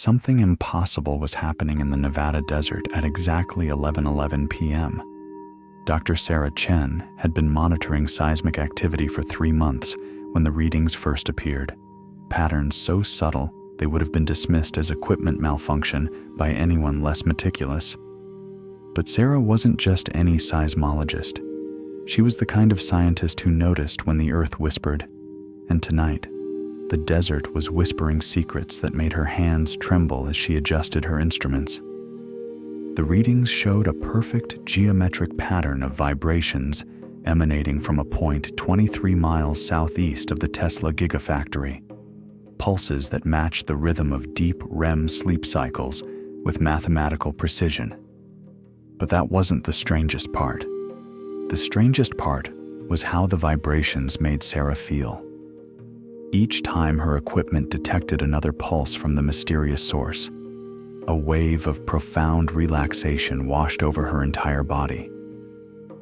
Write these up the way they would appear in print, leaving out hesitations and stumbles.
something impossible was happening in the Nevada desert at exactly 11:11 p.m. Dr. Sarah Chen had been monitoring seismic activity for 3 months when the readings first appeared, patterns so subtle they would have been dismissed as equipment malfunction by anyone less meticulous. But Sarah wasn't just any seismologist. She was the kind of scientist who noticed when the earth whispered, and tonight, the desert was whispering secrets that made her hands tremble as she adjusted her instruments. The readings showed a perfect geometric pattern of vibrations emanating from a point 23 miles southeast of the Tesla Gigafactory, pulses that matched the rhythm of deep REM sleep cycles with mathematical precision. But that wasn't the strangest part. The strangest part was how the vibrations made Sarah feel. Each time her equipment detected another pulse from the mysterious source, a wave of profound relaxation washed over her entire body.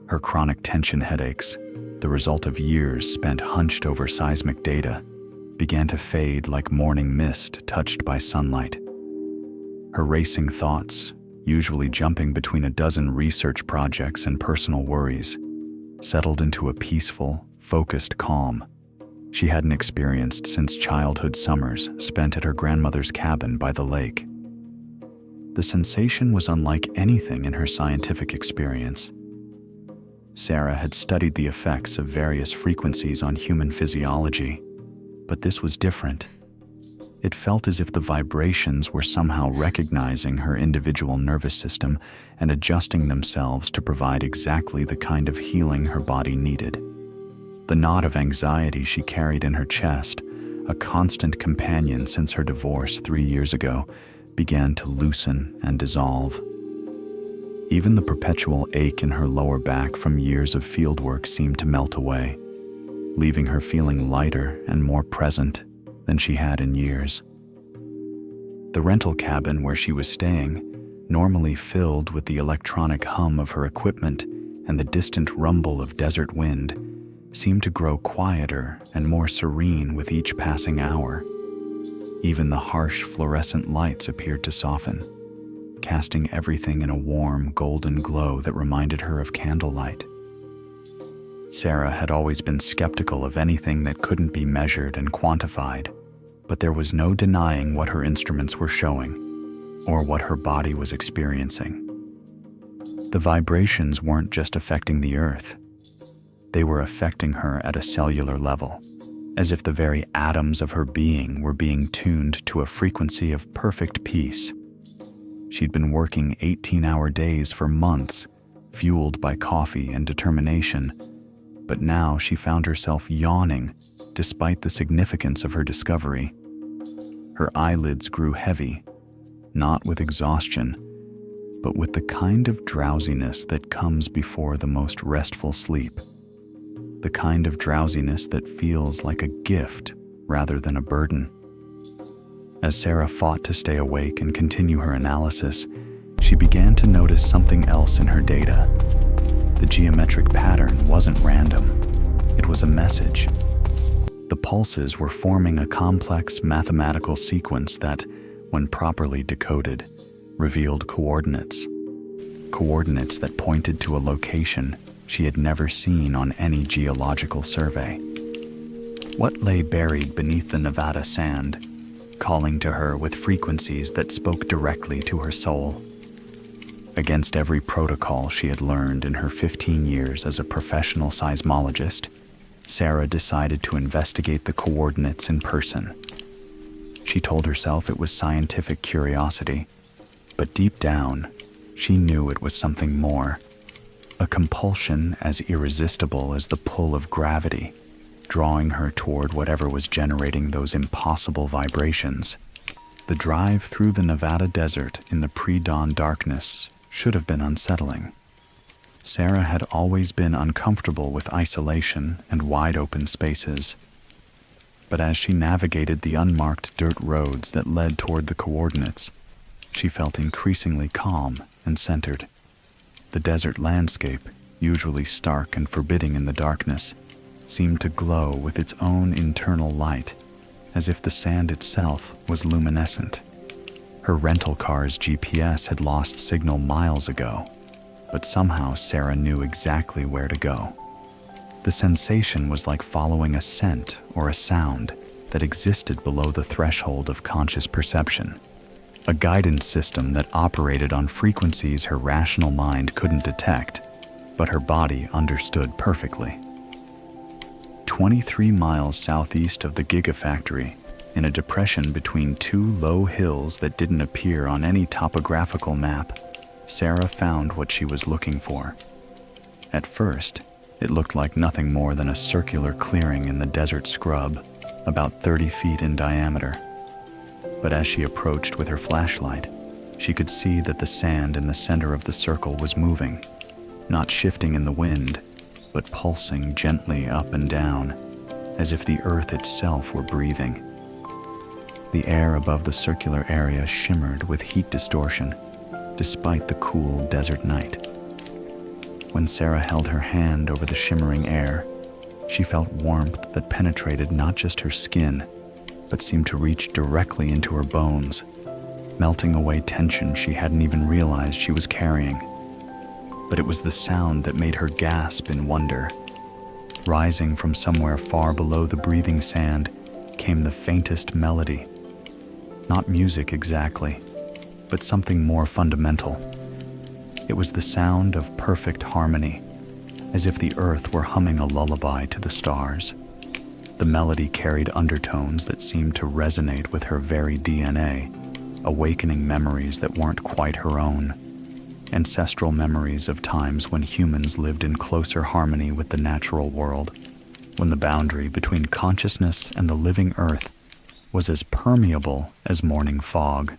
Her chronic tension headaches, the result of years spent hunched over seismic data, began to fade like morning mist touched by sunlight. Her racing thoughts, usually jumping between a dozen research projects and personal worries, settled into a peaceful, focused calm she hadn't experienced since childhood summers spent at her grandmother's cabin by the lake. The sensation was unlike anything in her scientific experience. Sarah had studied the effects of various frequencies on human physiology, but this was different. It felt as if the vibrations were somehow recognizing her individual nervous system and adjusting themselves to provide exactly the kind of healing her body needed. The knot of anxiety she carried in her chest, a constant companion since her divorce 3 years ago, began to loosen and dissolve. Even the perpetual ache in her lower back from years of fieldwork seemed to melt away, leaving her feeling lighter and more present than she had in years. The rental cabin where she was staying, normally filled with the electronic hum of her equipment and the distant rumble of desert wind, seemed to grow quieter and more serene with each passing hour. Even the harsh fluorescent lights appeared to soften, casting everything in a warm, golden glow that reminded her of candlelight. Sarah had always been skeptical of anything that couldn't be measured and quantified, but there was no denying what her instruments were showing, or what her body was experiencing. The vibrations weren't just affecting the earth. They were affecting her at a cellular level, as if the very atoms of her being were being tuned to a frequency of perfect peace. She'd been working 18-hour days for months, fueled by coffee and determination, but now she found herself yawning despite the significance of her discovery. Her eyelids grew heavy, not with exhaustion, but with the kind of drowsiness that comes before the most restful sleep. The kind of drowsiness that feels like a gift rather than a burden. As Sarah fought to stay awake and continue her analysis, she began to notice something else in her data. The geometric pattern wasn't random. It was a message. The pulses were forming a complex mathematical sequence that, when properly decoded, revealed coordinates. Coordinates that pointed to a location she had never seen on any geological survey. What lay buried beneath the Nevada sand, calling to her with frequencies that spoke directly to her soul? Against every protocol she had learned in her 15 years as a professional seismologist, Sarah decided to investigate the coordinates in person. She told herself it was scientific curiosity, but deep down, she knew it was something more. A compulsion as irresistible as the pull of gravity, drawing her toward whatever was generating those impossible vibrations. The drive through the Nevada desert in the pre-dawn darkness should have been unsettling. Sarah had always been uncomfortable with isolation and wide-open spaces. But as she navigated the unmarked dirt roads that led toward the coordinates, she felt increasingly calm and centered. The desert landscape, usually stark and forbidding in the darkness, seemed to glow with its own internal light, as if the sand itself was luminescent. Her rental car's GPS had lost signal miles ago, but somehow Sarah knew exactly where to go. The sensation was like following a scent or a sound that existed below the threshold of conscious perception, a guidance system that operated on frequencies her rational mind couldn't detect, but her body understood perfectly. 23 miles southeast of the Gigafactory, in a depression between two low hills that didn't appear on any topographical map, Sarah found what she was looking for. At first, it looked like nothing more than a circular clearing in the desert scrub, about 30 feet in diameter. But as she approached with her flashlight, she could see that the sand in the center of the circle was moving, not shifting in the wind, but pulsing gently up and down, as if the earth itself were breathing. The air above the circular area shimmered with heat distortion, despite the cool desert night. When Sarah held her hand over the shimmering air, she felt warmth that penetrated not just her skin, but seemed to reach directly into her bones, melting away tension she hadn't even realized she was carrying. But it was the sound that made her gasp in wonder. Rising from somewhere far below the breathing sand came the faintest melody. Not music exactly, but something more fundamental. It was the sound of perfect harmony, as if the earth were humming a lullaby to the stars. The melody carried undertones that seemed to resonate with her very DNA, awakening memories that weren't quite her own, ancestral memories of times when humans lived in closer harmony with the natural world, when the boundary between consciousness and the living earth was as permeable as morning fog.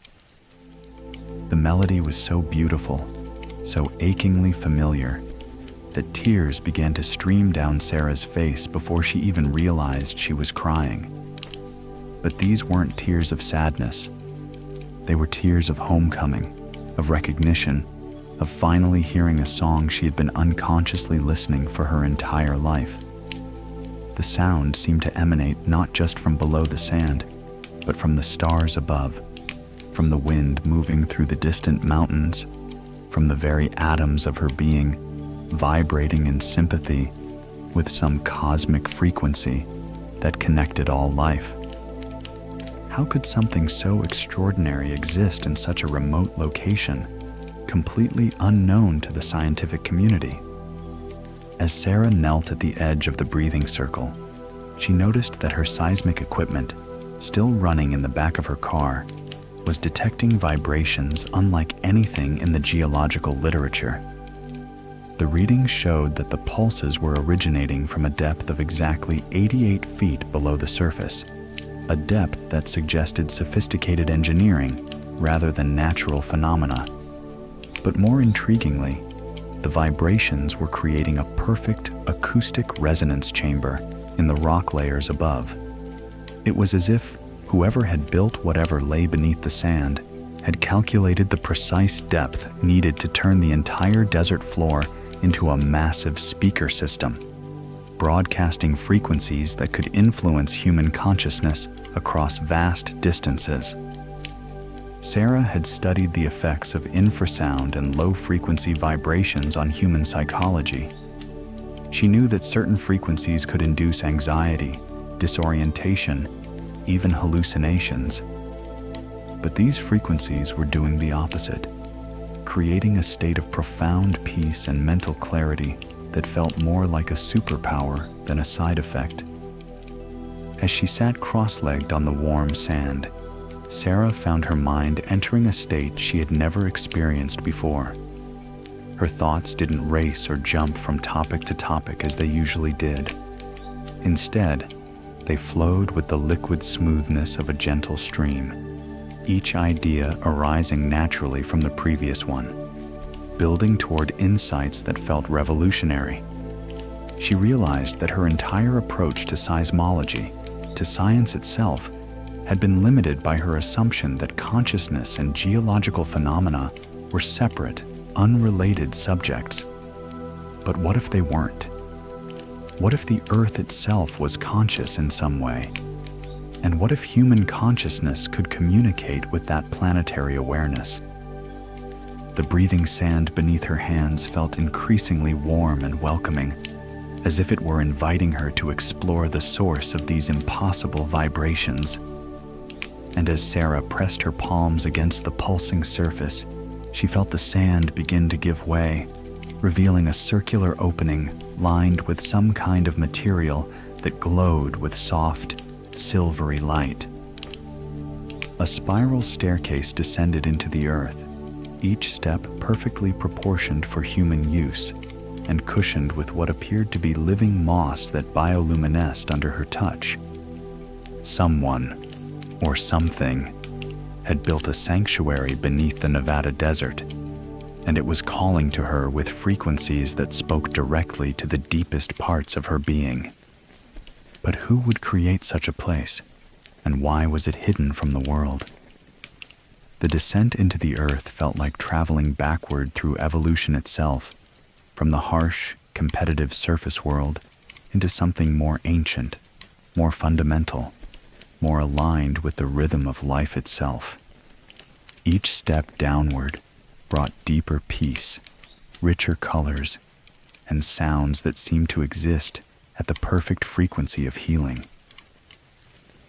The melody was so beautiful, so achingly familiar, that tears began to stream down Sarah's face before she even realized she was crying. But these weren't tears of sadness. They were tears of homecoming, of recognition, of finally hearing a song she had been unconsciously listening for her entire life. The sound seemed to emanate not just from below the sand, but from the stars above, from the wind moving through the distant mountains, from the very atoms of her being, vibrating in sympathy with some cosmic frequency that connected all life. How could something so extraordinary exist in such a remote location, completely unknown to the scientific community? As Sarah knelt at the edge of the breathing circle, she noticed that her seismic equipment, still running in the back of her car, was detecting vibrations unlike anything in the geological literature. The readings showed that the pulses were originating from a depth of exactly 88 feet below the surface, a depth that suggested sophisticated engineering rather than natural phenomena. But more intriguingly, the vibrations were creating a perfect acoustic resonance chamber in the rock layers above. It was as if whoever had built whatever lay beneath the sand had calculated the precise depth needed to turn the entire desert floor into a massive speaker system, broadcasting frequencies that could influence human consciousness across vast distances. Sarah had studied the effects of infrasound and low-frequency vibrations on human psychology. She knew that certain frequencies could induce anxiety, disorientation, even hallucinations. But these frequencies were doing the opposite, creating a state of profound peace and mental clarity that felt more like a superpower than a side effect. As she sat cross-legged on the warm sand, Sarah found her mind entering a state she had never experienced before. Her thoughts didn't race or jump from topic to topic as they usually did. Instead, they flowed with the liquid smoothness of a gentle stream, each idea arising naturally from the previous one, building toward insights that felt revolutionary. She realized that her entire approach to seismology, to science itself, had been limited by her assumption that consciousness and geological phenomena were separate, unrelated subjects. But what if they weren't? What if the Earth itself was conscious in some way? And what if human consciousness could communicate with that planetary awareness? The breathing sand beneath her hands felt increasingly warm and welcoming, as if it were inviting her to explore the source of these impossible vibrations. And as Sarah pressed her palms against the pulsing surface, she felt the sand begin to give way, revealing a circular opening lined with some kind of material that glowed with soft, silvery light. A spiral staircase descended into the earth, each step perfectly proportioned for human use and cushioned with what appeared to be living moss that bioluminesced under her touch. Someone, or something, had built a sanctuary beneath the Nevada desert, and it was calling to her with frequencies that spoke directly to the deepest parts of her being. But who would create such a place, and why was it hidden from the world? The descent into the earth felt like traveling backward through evolution itself, from the harsh, competitive surface world into something more ancient, more fundamental, more aligned with the rhythm of life itself. Each step downward brought deeper peace, richer colors, and sounds that seemed to exist at the perfect frequency of healing.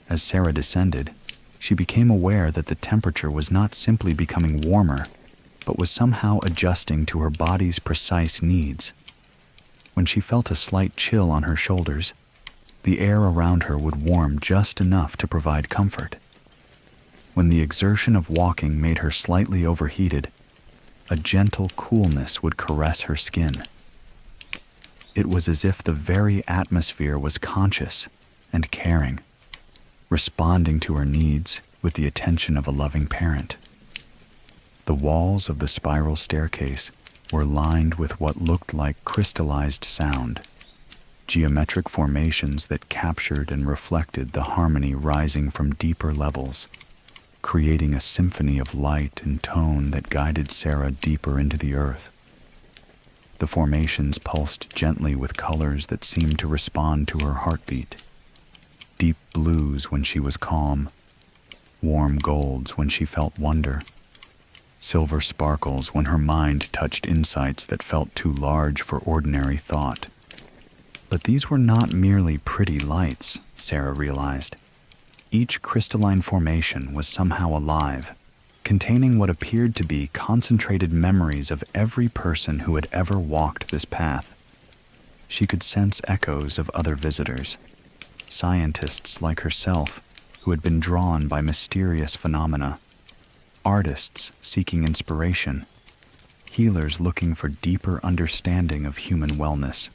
As Sarah descended, she became aware that the temperature was not simply becoming warmer, but was somehow adjusting to her body's precise needs. When she felt a slight chill on her shoulders, the air around her would warm just enough to provide comfort. When the exertion of walking made her slightly overheated, a gentle coolness would caress her skin. It was as if the very atmosphere was conscious and caring, responding to her needs with the attention of a loving parent. The walls of the spiral staircase were lined with what looked like crystallized sound, geometric formations that captured and reflected the harmony rising from deeper levels, creating a symphony of light and tone that guided Sarah deeper into the earth. The formations pulsed gently with colors that seemed to respond to her heartbeat. Deep blues when she was calm, warm golds when she felt wonder, silver sparkles when her mind touched insights that felt too large for ordinary thought. But these were not merely pretty lights, Sarah realized. Each crystalline formation was somehow alive, containing what appeared to be concentrated memories of every person who had ever walked this path. She could sense echoes of other visitors, scientists like herself who had been drawn by mysterious phenomena, artists seeking inspiration, healers looking for deeper understanding of human wellness.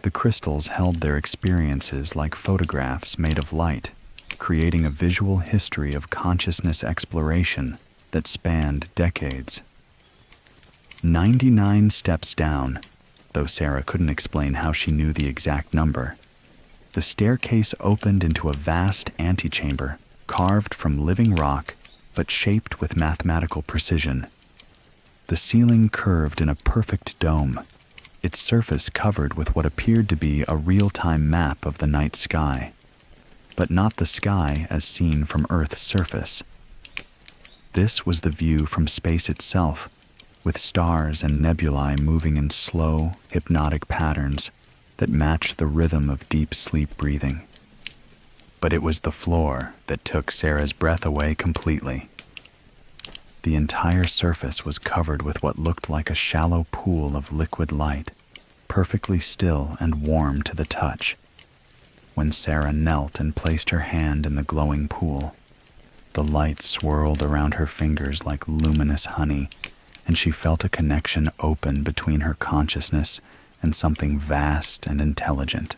The crystals held their experiences like photographs made of light, creating a visual history of consciousness exploration that spanned decades. 99 steps down, though Sarah couldn't explain how she knew the exact number, the staircase opened into a vast antechamber carved from living rock but shaped with mathematical precision. The ceiling curved in a perfect dome, its surface covered with what appeared to be a real-time map of the night sky, but not the sky as seen from Earth's surface. This was the view from space itself, with stars and nebulae moving in slow, hypnotic patterns that matched the rhythm of deep sleep breathing. But it was the floor that took Sarah's breath away completely. The entire surface was covered with what looked like a shallow pool of liquid light, perfectly still and warm to the touch. When Sarah knelt and placed her hand in the glowing pool, the light swirled around her fingers like luminous honey, and she felt a connection open between her consciousness and something vast and intelligent.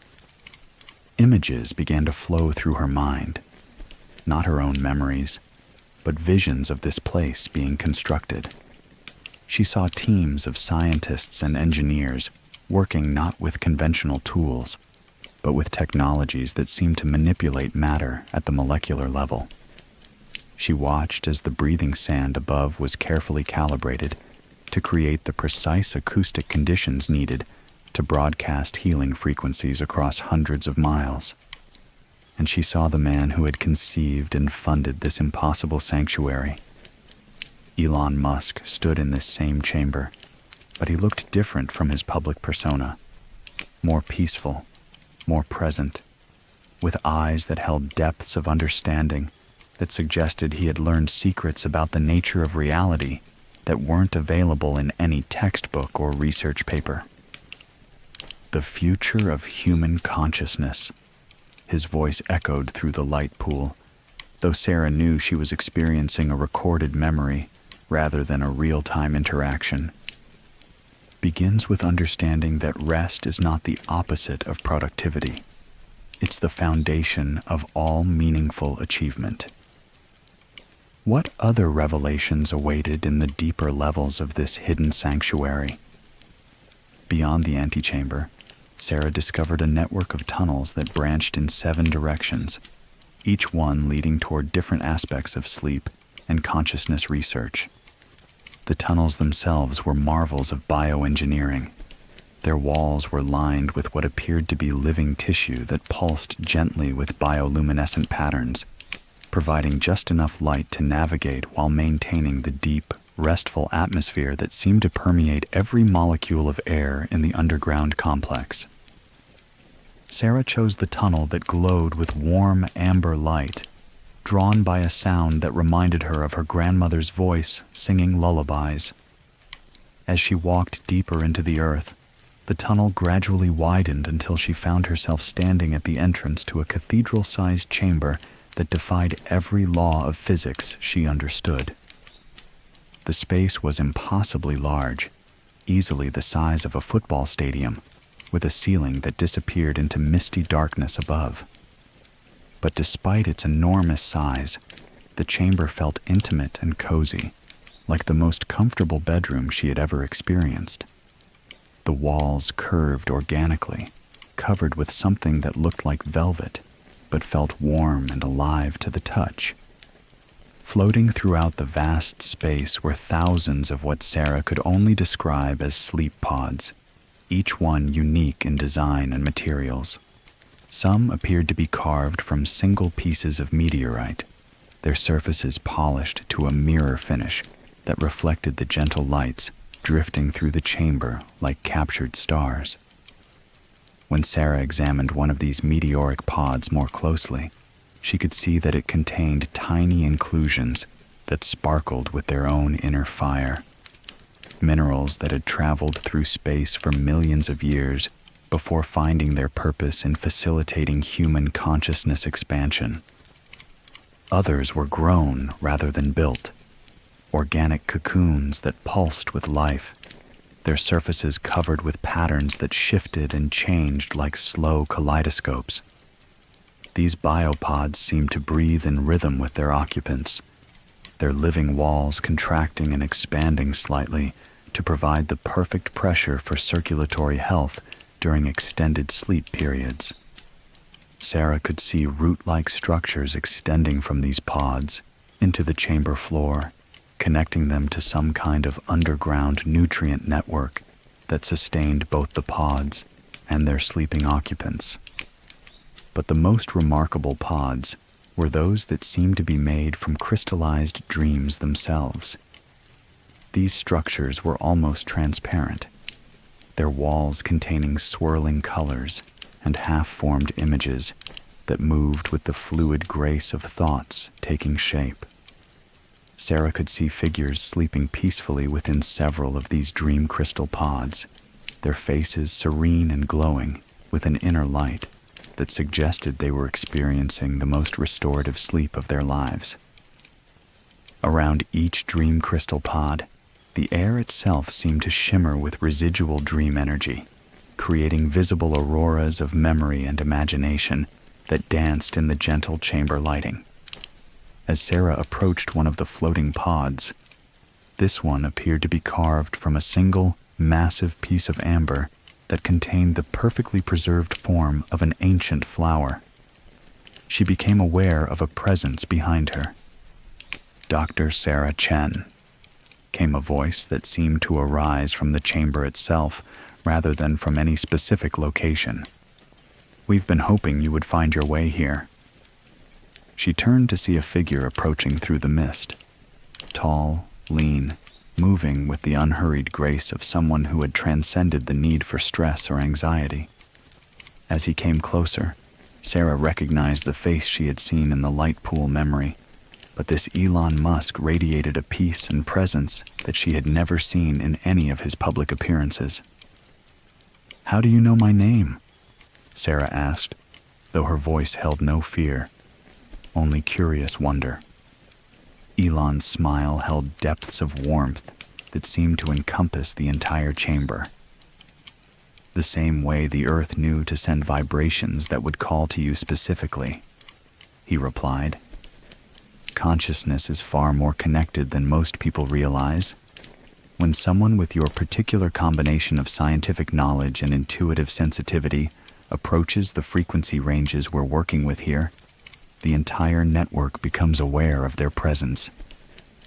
Images began to flow through her mind, not her own memories, but visions of this place being constructed. She saw teams of scientists and engineers working not with conventional tools, but with technologies that seemed to manipulate matter at the molecular level. She watched as the breathing sand above was carefully calibrated to create the precise acoustic conditions needed to broadcast healing frequencies across hundreds of miles. and she saw the man who had conceived and funded this impossible sanctuary. Elon Musk stood in this same chamber, but he looked different from his public persona. More peaceful, more present, with eyes that held depths of understanding that suggested he had learned secrets about the nature of reality that weren't available in any textbook or research paper. The future of human consciousness. His voice echoed through the light pool, though Sarah knew she was experiencing a recorded memory rather than a real-time interaction. Begins with understanding that rest is not the opposite of productivity. It's the foundation of all meaningful achievement. What other revelations awaited in the deeper levels of this hidden sanctuary? Beyond the antechamber, Sarah discovered a network of tunnels that branched in 7 directions, each one leading toward different aspects of sleep and consciousness research. The tunnels themselves were marvels of bioengineering. Their walls were lined with what appeared to be living tissue that pulsed gently with bioluminescent patterns, providing just enough light to navigate while maintaining the deep, restful atmosphere that seemed to permeate every molecule of air in the underground complex. Sarah chose the tunnel that glowed with warm amber light, drawn by a sound that reminded her of her grandmother's voice singing lullabies. As she walked deeper into the earth, the tunnel gradually widened until she found herself standing at the entrance to a cathedral-sized chamber that defied every law of physics she understood. The space was impossibly large, easily the size of a football stadium, with a ceiling that disappeared into misty darkness above. But despite its enormous size, the chamber felt intimate and cozy, like the most comfortable bedroom she had ever experienced. The walls curved organically, covered with something that looked like velvet, but felt warm and alive to the touch. Floating throughout the vast space were thousands of what Sarah could only describe as sleep pods, each one unique in design and materials. Some appeared to be carved from single pieces of meteorite, their surfaces polished to a mirror finish that reflected the gentle lights drifting through the chamber like captured stars. When Sarah examined one of these meteoric pods more closely, she could see that it contained tiny inclusions that sparkled with their own inner fire. Minerals that had traveled through space for millions of years before finding their purpose in facilitating human consciousness expansion. Others were grown rather than built, organic cocoons that pulsed with life, their surfaces covered with patterns that shifted and changed like slow kaleidoscopes. These biopods seemed to breathe in rhythm with their occupants, their living walls contracting and expanding slightly to provide the perfect pressure for circulatory health during extended sleep periods. Sarah could see root-like structures extending from these pods into the chamber floor, connecting them to some kind of underground nutrient network that sustained both the pods and their sleeping occupants. But the most remarkable pods were those that seemed to be made from crystallized dreams themselves. These structures were almost transparent, their walls containing swirling colors and half-formed images that moved with the fluid grace of thoughts taking shape. Sarah could see figures sleeping peacefully within several of these dream crystal pods, their faces serene and glowing with an inner light that suggested they were experiencing the most restorative sleep of their lives. Around each dream crystal pod, the air itself seemed to shimmer with residual dream energy, creating visible auroras of memory and imagination that danced in the gentle chamber lighting. As Sarah approached one of the floating pods, this one appeared to be carved from a single, massive piece of amber that contained the perfectly preserved form of an ancient flower. She became aware of a presence behind her. "Dr. Sarah Chen," came a voice that seemed to arise from the chamber itself rather than from any specific location. "We've been hoping you would find your way here." She turned to see a figure approaching through the mist. Tall, lean, moving with the unhurried grace of someone who had transcended the need for stress or anxiety. As he came closer, Sarah recognized the face she had seen in the light pool memory, but this Elon Musk radiated a peace and presence that she had never seen in any of his public appearances. "How do you know my name?" Sarah asked, though her voice held no fear, only curious wonder. Elon's smile held depths of warmth that seemed to encompass the entire chamber. "The same way the earth knew to send vibrations that would call to you specifically," he replied. "Consciousness is far more connected than most people realize. When someone with your particular combination of scientific knowledge and intuitive sensitivity approaches the frequency ranges we're working with here, the entire network becomes aware of their presence."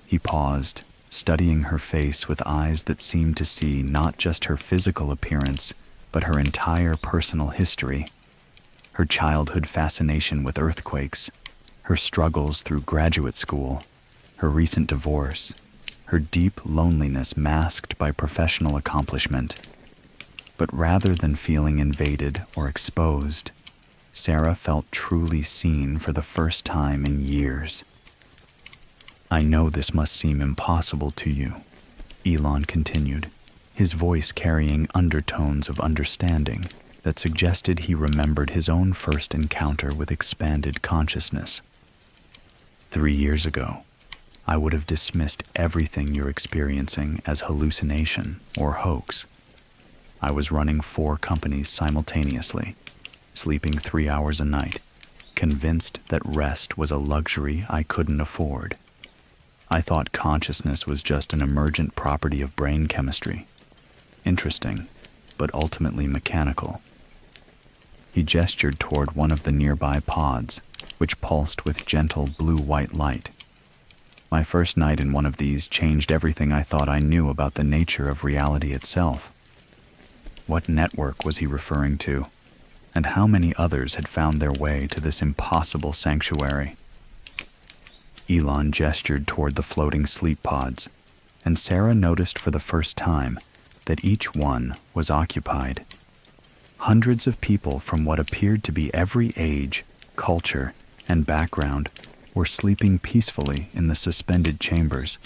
He paused, studying her face with eyes that seemed to see not just her physical appearance, but her entire personal history. Her childhood fascination with earthquakes, her struggles through graduate school, her recent divorce, her deep loneliness masked by professional accomplishment. But rather than feeling invaded or exposed, Sarah felt truly seen for the first time in years. "I know this must seem impossible to you," Elon continued, his voice carrying undertones of understanding that suggested he remembered his own first encounter with expanded consciousness. 3 years ago, I would have dismissed everything you're experiencing as hallucination or hoax. I was running 4 companies simultaneously, sleeping 3 hours a night, convinced that rest was a luxury I couldn't afford. I thought consciousness was just an emergent property of brain chemistry. Interesting, but ultimately mechanical. He gestured toward one of the nearby pods, which pulsed with gentle blue-white light. My first night in one of these changed everything I thought I knew about the nature of reality itself. What network was he referring to? And how many others had found their way to this impossible sanctuary? Elon gestured toward the floating sleep pods, and Sarah noticed for the first time that each one was occupied. Hundreds of people from what appeared to be every age, culture, and background were sleeping peacefully in the suspended chambers,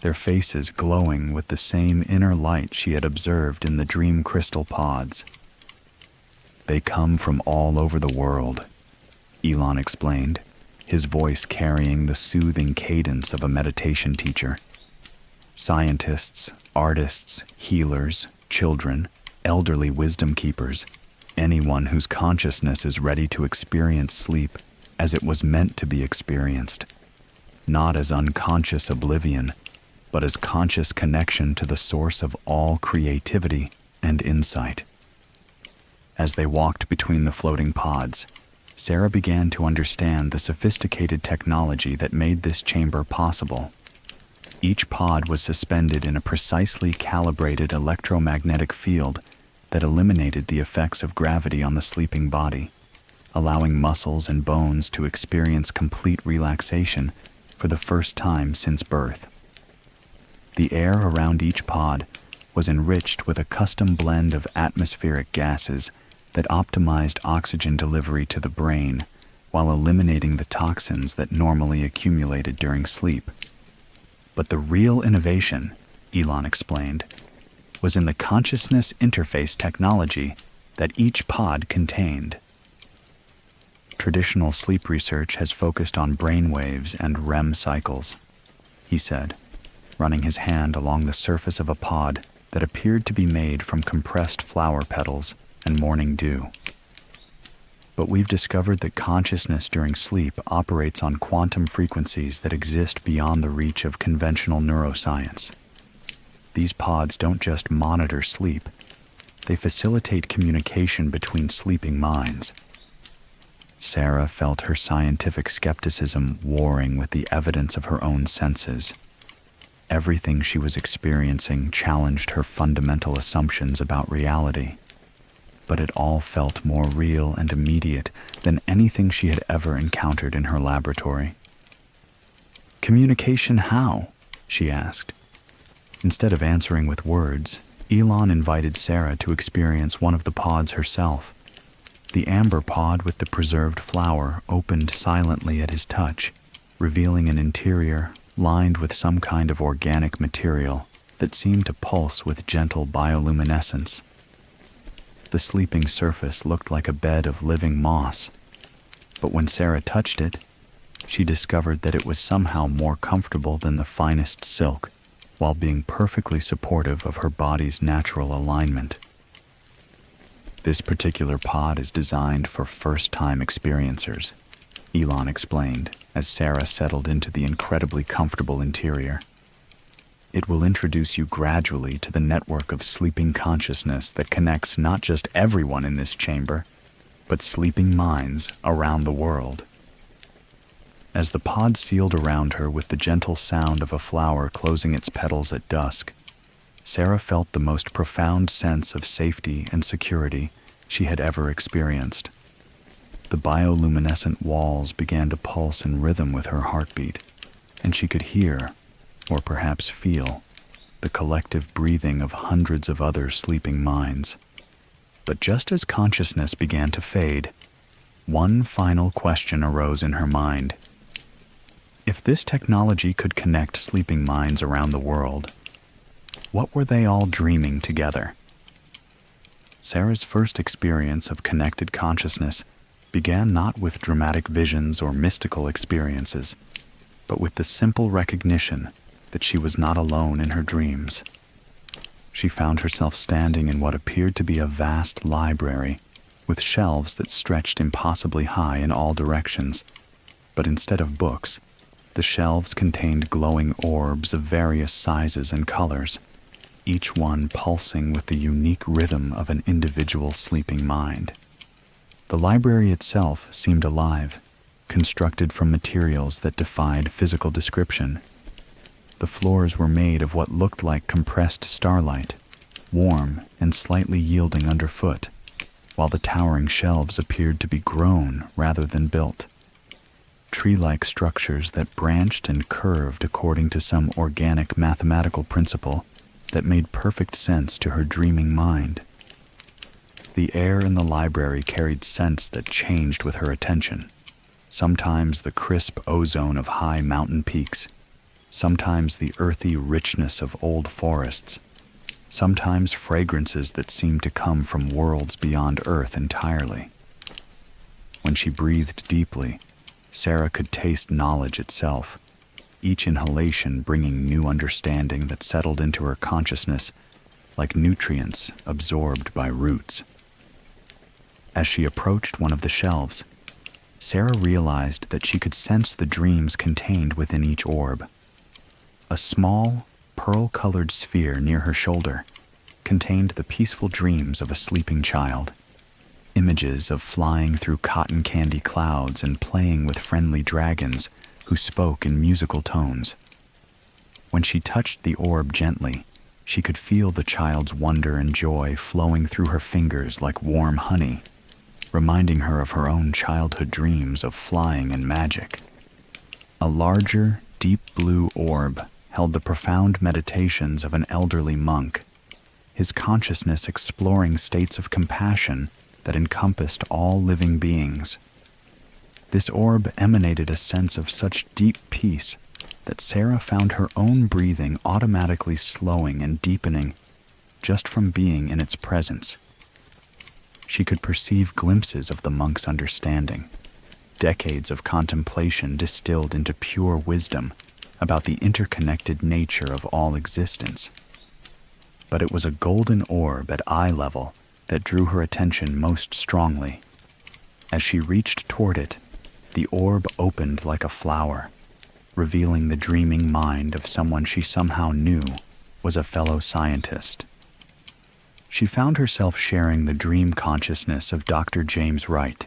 their faces glowing with the same inner light she had observed in the dream crystal pods. "They come from all over the world," Elon explained, his voice carrying the soothing cadence of a meditation teacher. "Scientists, artists, healers, children, elderly wisdom keepers, anyone whose consciousness is ready to experience sleep as it was meant to be experienced, not as unconscious oblivion, but as conscious connection to the source of all creativity and insight." As they walked between the floating pods, Sarah began to understand the sophisticated technology that made this chamber possible. Each pod was suspended in a precisely calibrated electromagnetic field that eliminated the effects of gravity on the sleeping body, allowing muscles and bones to experience complete relaxation for the first time since birth. The air around each pod was enriched with a custom blend of atmospheric gases that optimized oxygen delivery to the brain while eliminating the toxins that normally accumulated during sleep. But the real innovation, Elon explained, was in the consciousness interface technology that each pod contained. Traditional sleep research has focused on brain waves and REM cycles, he said, running his hand along the surface of a pod that appeared to be made from compressed flower petals and morning dew. But we've discovered that consciousness during sleep operates on quantum frequencies that exist beyond the reach of conventional neuroscience. These pods don't just monitor sleep, they facilitate communication between sleeping minds. Sarah felt her scientific skepticism warring with the evidence of her own senses. Everything she was experiencing challenged her fundamental assumptions about reality. but it all felt more real and immediate than anything she had ever encountered in her laboratory. "Communication how?" she asked. Instead of answering with words, Elon invited Sarah to experience one of the pods herself. The amber pod with the preserved flower opened silently at his touch, revealing an interior lined with some kind of organic material that seemed to pulse with gentle bioluminescence. The sleeping surface looked like a bed of living moss, but when Sarah touched it, she discovered that it was somehow more comfortable than the finest silk, while being perfectly supportive of her body's natural alignment. "This particular pod is designed for first-time experiencers," Elon explained as Sarah settled into the incredibly comfortable interior. "It will introduce you gradually to the network of sleeping consciousness that connects not just everyone in this chamber, but sleeping minds around the world." As the pod sealed around her with the gentle sound of a flower closing its petals at dusk, Sarah felt the most profound sense of safety and security she had ever experienced. The bioluminescent walls began to pulse in rhythm with her heartbeat, and she could hear, or perhaps feel, the collective breathing of hundreds of other sleeping minds. But just as consciousness began to fade, one final question arose in her mind. If this technology could connect sleeping minds around the world, what were they all dreaming together? Sarah's first experience of connected consciousness began not with dramatic visions or mystical experiences, but with the simple recognition that she was not alone in her dreams. She found herself standing in what appeared to be a vast library, with shelves that stretched impossibly high in all directions, but instead of books, the shelves contained glowing orbs of various sizes and colors, each one pulsing with the unique rhythm of an individual sleeping mind. The library itself seemed alive, constructed from materials that defied physical description. The floors were made of what looked like compressed starlight, warm and slightly yielding underfoot, while the towering shelves appeared to be grown rather than built. Tree-like structures that branched and curved according to some organic mathematical principle that made perfect sense to her dreaming mind. The air in the library carried scents that changed with her attention, sometimes the crisp ozone of high mountain peaks, sometimes the earthy richness of old forests, sometimes fragrances that seemed to come from worlds beyond Earth entirely. When she breathed deeply, Sarah could taste knowledge itself, each inhalation bringing new understanding that settled into her consciousness like nutrients absorbed by roots. As she approached one of the shelves, Sarah realized that she could sense the dreams contained within each orb. A small, pearl-colored sphere near her shoulder contained the peaceful dreams of a sleeping child. Images of flying through cotton candy clouds and playing with friendly dragons who spoke in musical tones. When she touched the orb gently, she could feel the child's wonder and joy flowing through her fingers like warm honey, reminding her of her own childhood dreams of flying and magic. A larger, deep blue orb held the profound meditations of an elderly monk, his consciousness exploring states of compassion that encompassed all living beings. This orb emanated a sense of such deep peace that Sarah found her own breathing automatically slowing and deepening just from being in its presence. She could perceive glimpses of the monk's understanding, decades of contemplation distilled into pure wisdom about the interconnected nature of all existence. But it was a golden orb at eye level that drew her attention most strongly. As she reached toward it, the orb opened like a flower, revealing the dreaming mind of someone she somehow knew was a fellow scientist. She found herself sharing the dream consciousness of Dr. James Wright,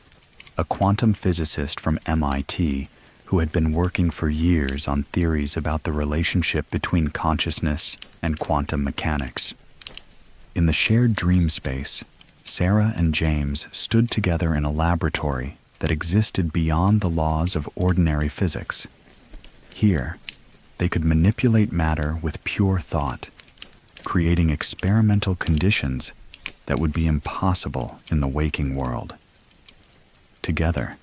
a quantum physicist from MIT who had been working for years on theories about the relationship between consciousness and quantum mechanics. In the shared dream space, Sarah and James stood together in a laboratory that existed beyond the laws of ordinary physics. Here, they could manipulate matter with pure thought, creating experimental conditions that would be impossible in the waking world. Together,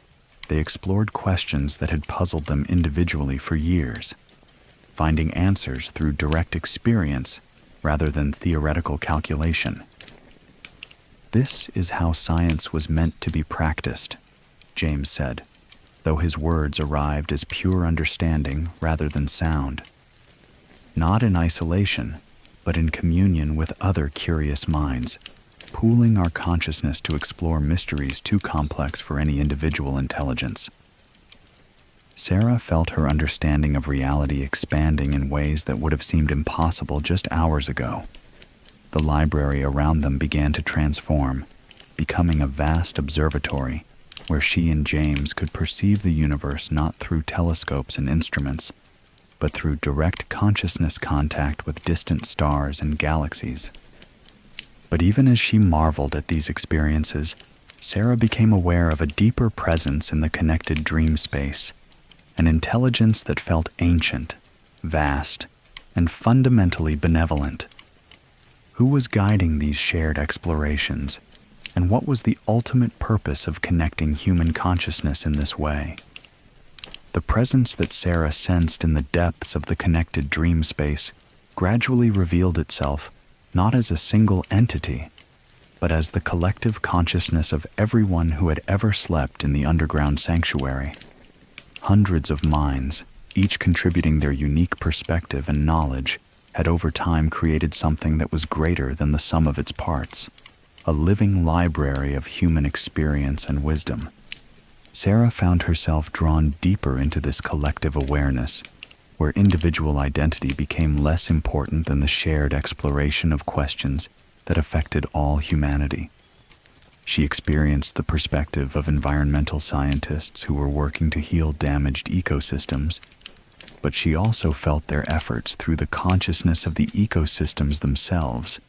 they explored questions that had puzzled them individually for years, finding answers through direct experience rather than theoretical calculation. "This is how science was meant to be practiced," James said, though his words arrived as pure understanding rather than sound. Not in isolation, but in communion with other curious minds, pooling our consciousness to explore mysteries too complex for any individual intelligence. Sarah felt her understanding of reality expanding in ways that would have seemed impossible just hours ago. The library around them began to transform, becoming a vast observatory where she and James could perceive the universe not through telescopes and instruments, but through direct consciousness contact with distant stars and galaxies. But even as she marveled at these experiences, Sarah became aware of a deeper presence in the connected dream space, an intelligence that felt ancient, vast, and fundamentally benevolent. Who was guiding these shared explorations, and what was the ultimate purpose of connecting human consciousness in this way? The presence that Sarah sensed in the depths of the connected dream space gradually revealed itself not as a single entity, but as the collective consciousness of everyone who had ever slept in the underground sanctuary. Hundreds of minds, each contributing their unique perspective and knowledge, had over time created something that was greater than the sum of its parts, a living library of human experience and wisdom. Sarah found herself drawn deeper into this collective awareness, where individual identity became less important than the shared exploration of questions that affected all humanity. She experienced the perspective of environmental scientists who were working to heal damaged ecosystems, but she also felt their efforts through the consciousness of the ecosystems themselves,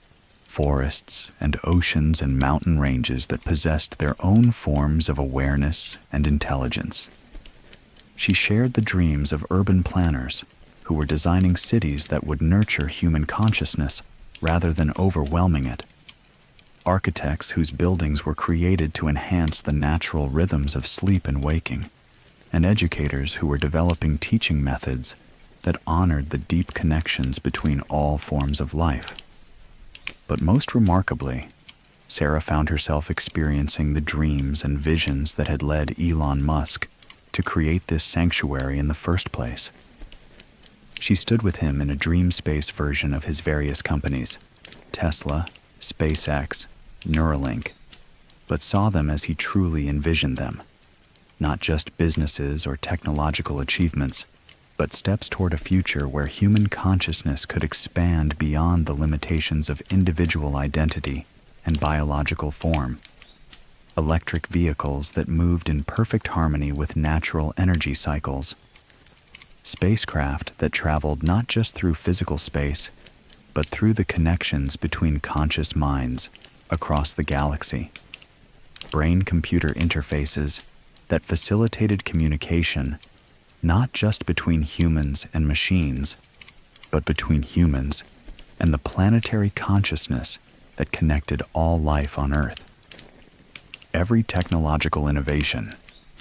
forests and oceans and mountain ranges that possessed their own forms of awareness and intelligence. She shared the dreams of urban planners who were designing cities that would nurture human consciousness rather than overwhelming it, architects whose buildings were created to enhance the natural rhythms of sleep and waking, and educators who were developing teaching methods that honored the deep connections between all forms of life. But most remarkably, Sarah found herself experiencing the dreams and visions that had led Elon Musk to create this sanctuary in the first place. She stood with him in a dream space version of his various companies, Tesla, SpaceX, Neuralink, but saw them as he truly envisioned them, not just businesses or technological achievements, but steps toward a future where human consciousness could expand beyond the limitations of individual identity and biological form. Electric vehicles that moved in perfect harmony with natural energy cycles. Spacecraft that traveled not just through physical space, but through the connections between conscious minds across the galaxy. Brain-computer interfaces that facilitated communication not just between humans and machines, but between humans and the planetary consciousness that connected all life on Earth. Every technological innovation,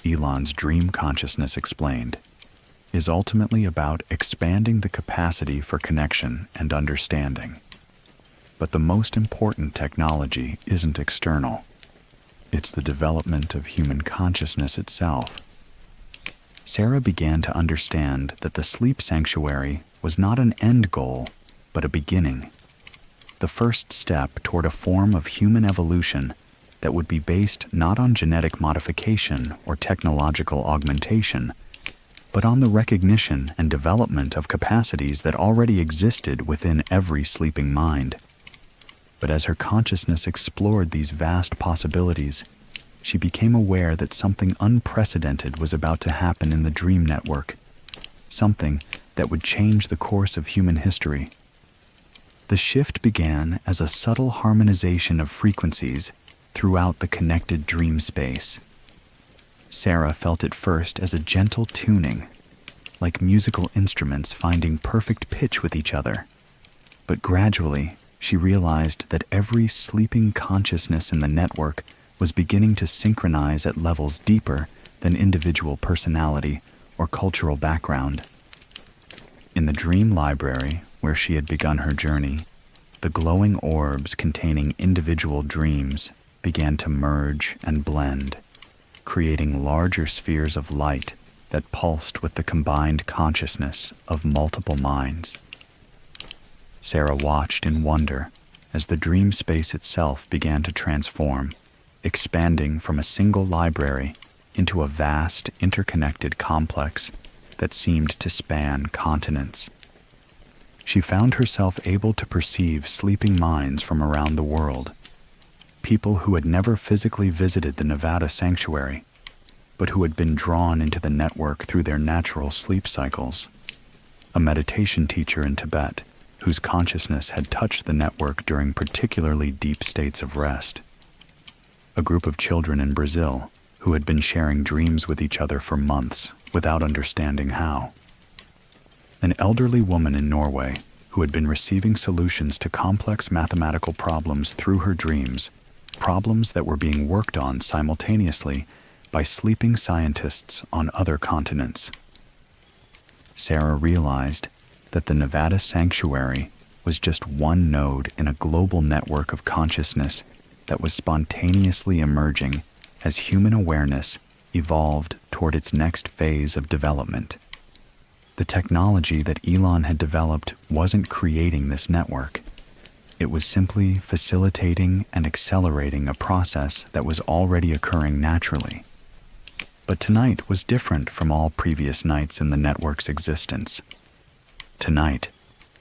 Elon's dream consciousness explained, is ultimately about expanding the capacity for connection and understanding. But the most important technology isn't external. It's the development of human consciousness itself. Sarah began to understand that the sleep sanctuary was not an end goal, but a beginning. The first step toward a form of human evolution that would be based not on genetic modification or technological augmentation, but on the recognition and development of capacities that already existed within every sleeping mind. But as her consciousness explored these vast possibilities, she became aware that something unprecedented was about to happen in the dream network, something that would change the course of human history. The shift began as a subtle harmonization of frequencies throughout the connected dream space. Sarah felt it first as a gentle tuning, like musical instruments finding perfect pitch with each other. But gradually, she realized that every sleeping consciousness in the network was beginning to synchronize at levels deeper than individual personality or cultural background. In the dream library where she had begun her journey, the glowing orbs containing individual dreams began to merge and blend, creating larger spheres of light that pulsed with the combined consciousness of multiple minds. Sarah watched in wonder as the dream space itself began to transform, expanding from a single library into a vast, interconnected complex that seemed to span continents. She found herself able to perceive sleeping minds from around the world, people who had never physically visited the Nevada sanctuary, but who had been drawn into the network through their natural sleep cycles. A meditation teacher in Tibet, whose consciousness had touched the network during particularly deep states of rest. A group of children in Brazil, who had been sharing dreams with each other for months without understanding how. An elderly woman in Norway, who had been receiving solutions to complex mathematical problems through her dreams, problems that were being worked on simultaneously by sleeping scientists on other continents. Sarah realized that the Nevada sanctuary was just one node in a global network of consciousness that was spontaneously emerging as human awareness evolved toward its next phase of development. The technology that Elon had developed wasn't creating this network. It was simply facilitating and accelerating a process that was already occurring naturally. But tonight was different from all previous nights in the network's existence. Tonight,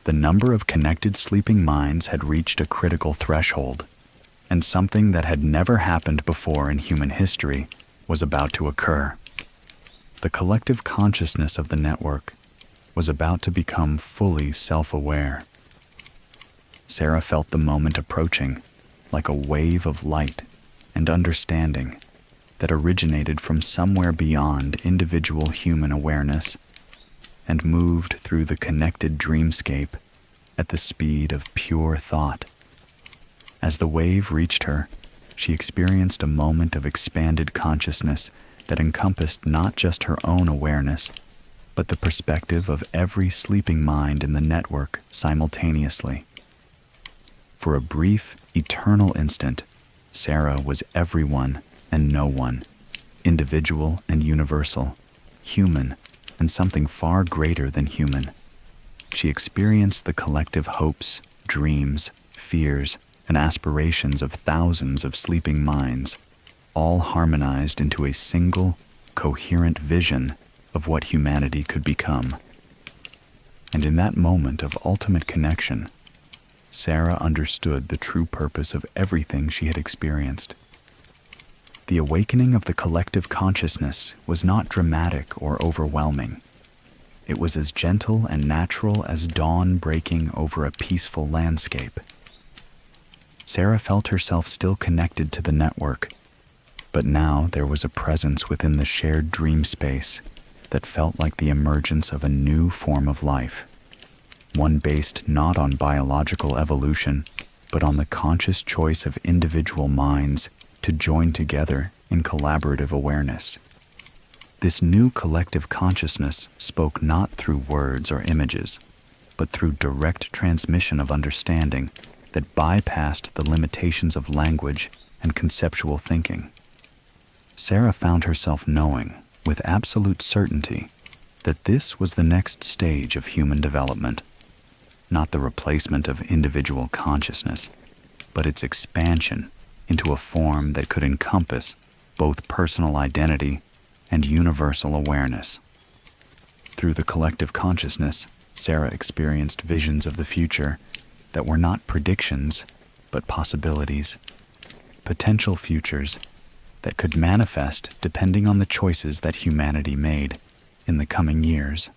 the number of connected sleeping minds had reached a critical threshold, and something that had never happened before in human history was about to occur. The collective consciousness of the network was about to become fully self-aware. Sarah felt the moment approaching like a wave of light and understanding that originated from somewhere beyond individual human awareness and moved through the connected dreamscape at the speed of pure thought. As the wave reached her, she experienced a moment of expanded consciousness that encompassed not just her own awareness, but the perspective of every sleeping mind in the network simultaneously. For a brief, eternal instant, Sarah was everyone and no one, individual and universal, human and something far greater than human. She experienced the collective hopes, dreams, fears, and aspirations of thousands of sleeping minds, all harmonized into a single, coherent vision of what humanity could become. And in that moment of ultimate connection, Sarah understood the true purpose of everything she had experienced. The awakening of the collective consciousness was not dramatic or overwhelming. It was as gentle and natural as dawn breaking over a peaceful landscape. Sarah felt herself still connected to the network, but now there was a presence within the shared dream space that felt like the emergence of a new form of life, one based not on biological evolution, but on the conscious choice of individual minds to join together in collaborative awareness. This new collective consciousness spoke not through words or images, but through direct transmission of understanding that bypassed the limitations of language and conceptual thinking. Sarah found herself knowing, with absolute certainty, that this was the next stage of human development, not the replacement of individual consciousness, but its expansion into a form that could encompass both personal identity and universal awareness. Through the collective consciousness, Sarah experienced visions of the future that were not predictions, but possibilities, potential futures that could manifest depending on the choices that humanity made in the coming years.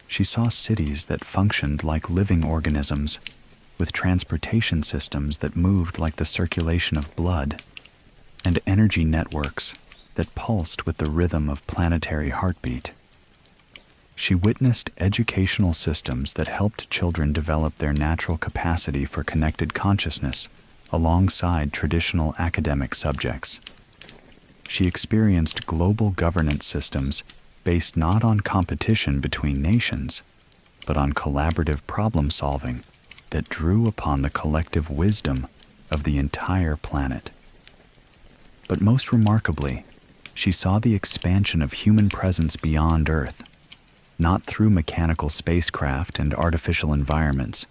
She saw cities that functioned like living organisms, with transportation systems that moved like the circulation of blood, and energy networks that pulsed with the rhythm of planetary heartbeat. She witnessed educational systems that helped children develop their natural capacity for connected consciousness alongside traditional academic subjects. She experienced global governance systems based not on competition between nations, but on collaborative problem-solving that drew upon the collective wisdom of the entire planet. But most remarkably, she saw the expansion of human presence beyond Earth, not through mechanical spacecraft and artificial environments,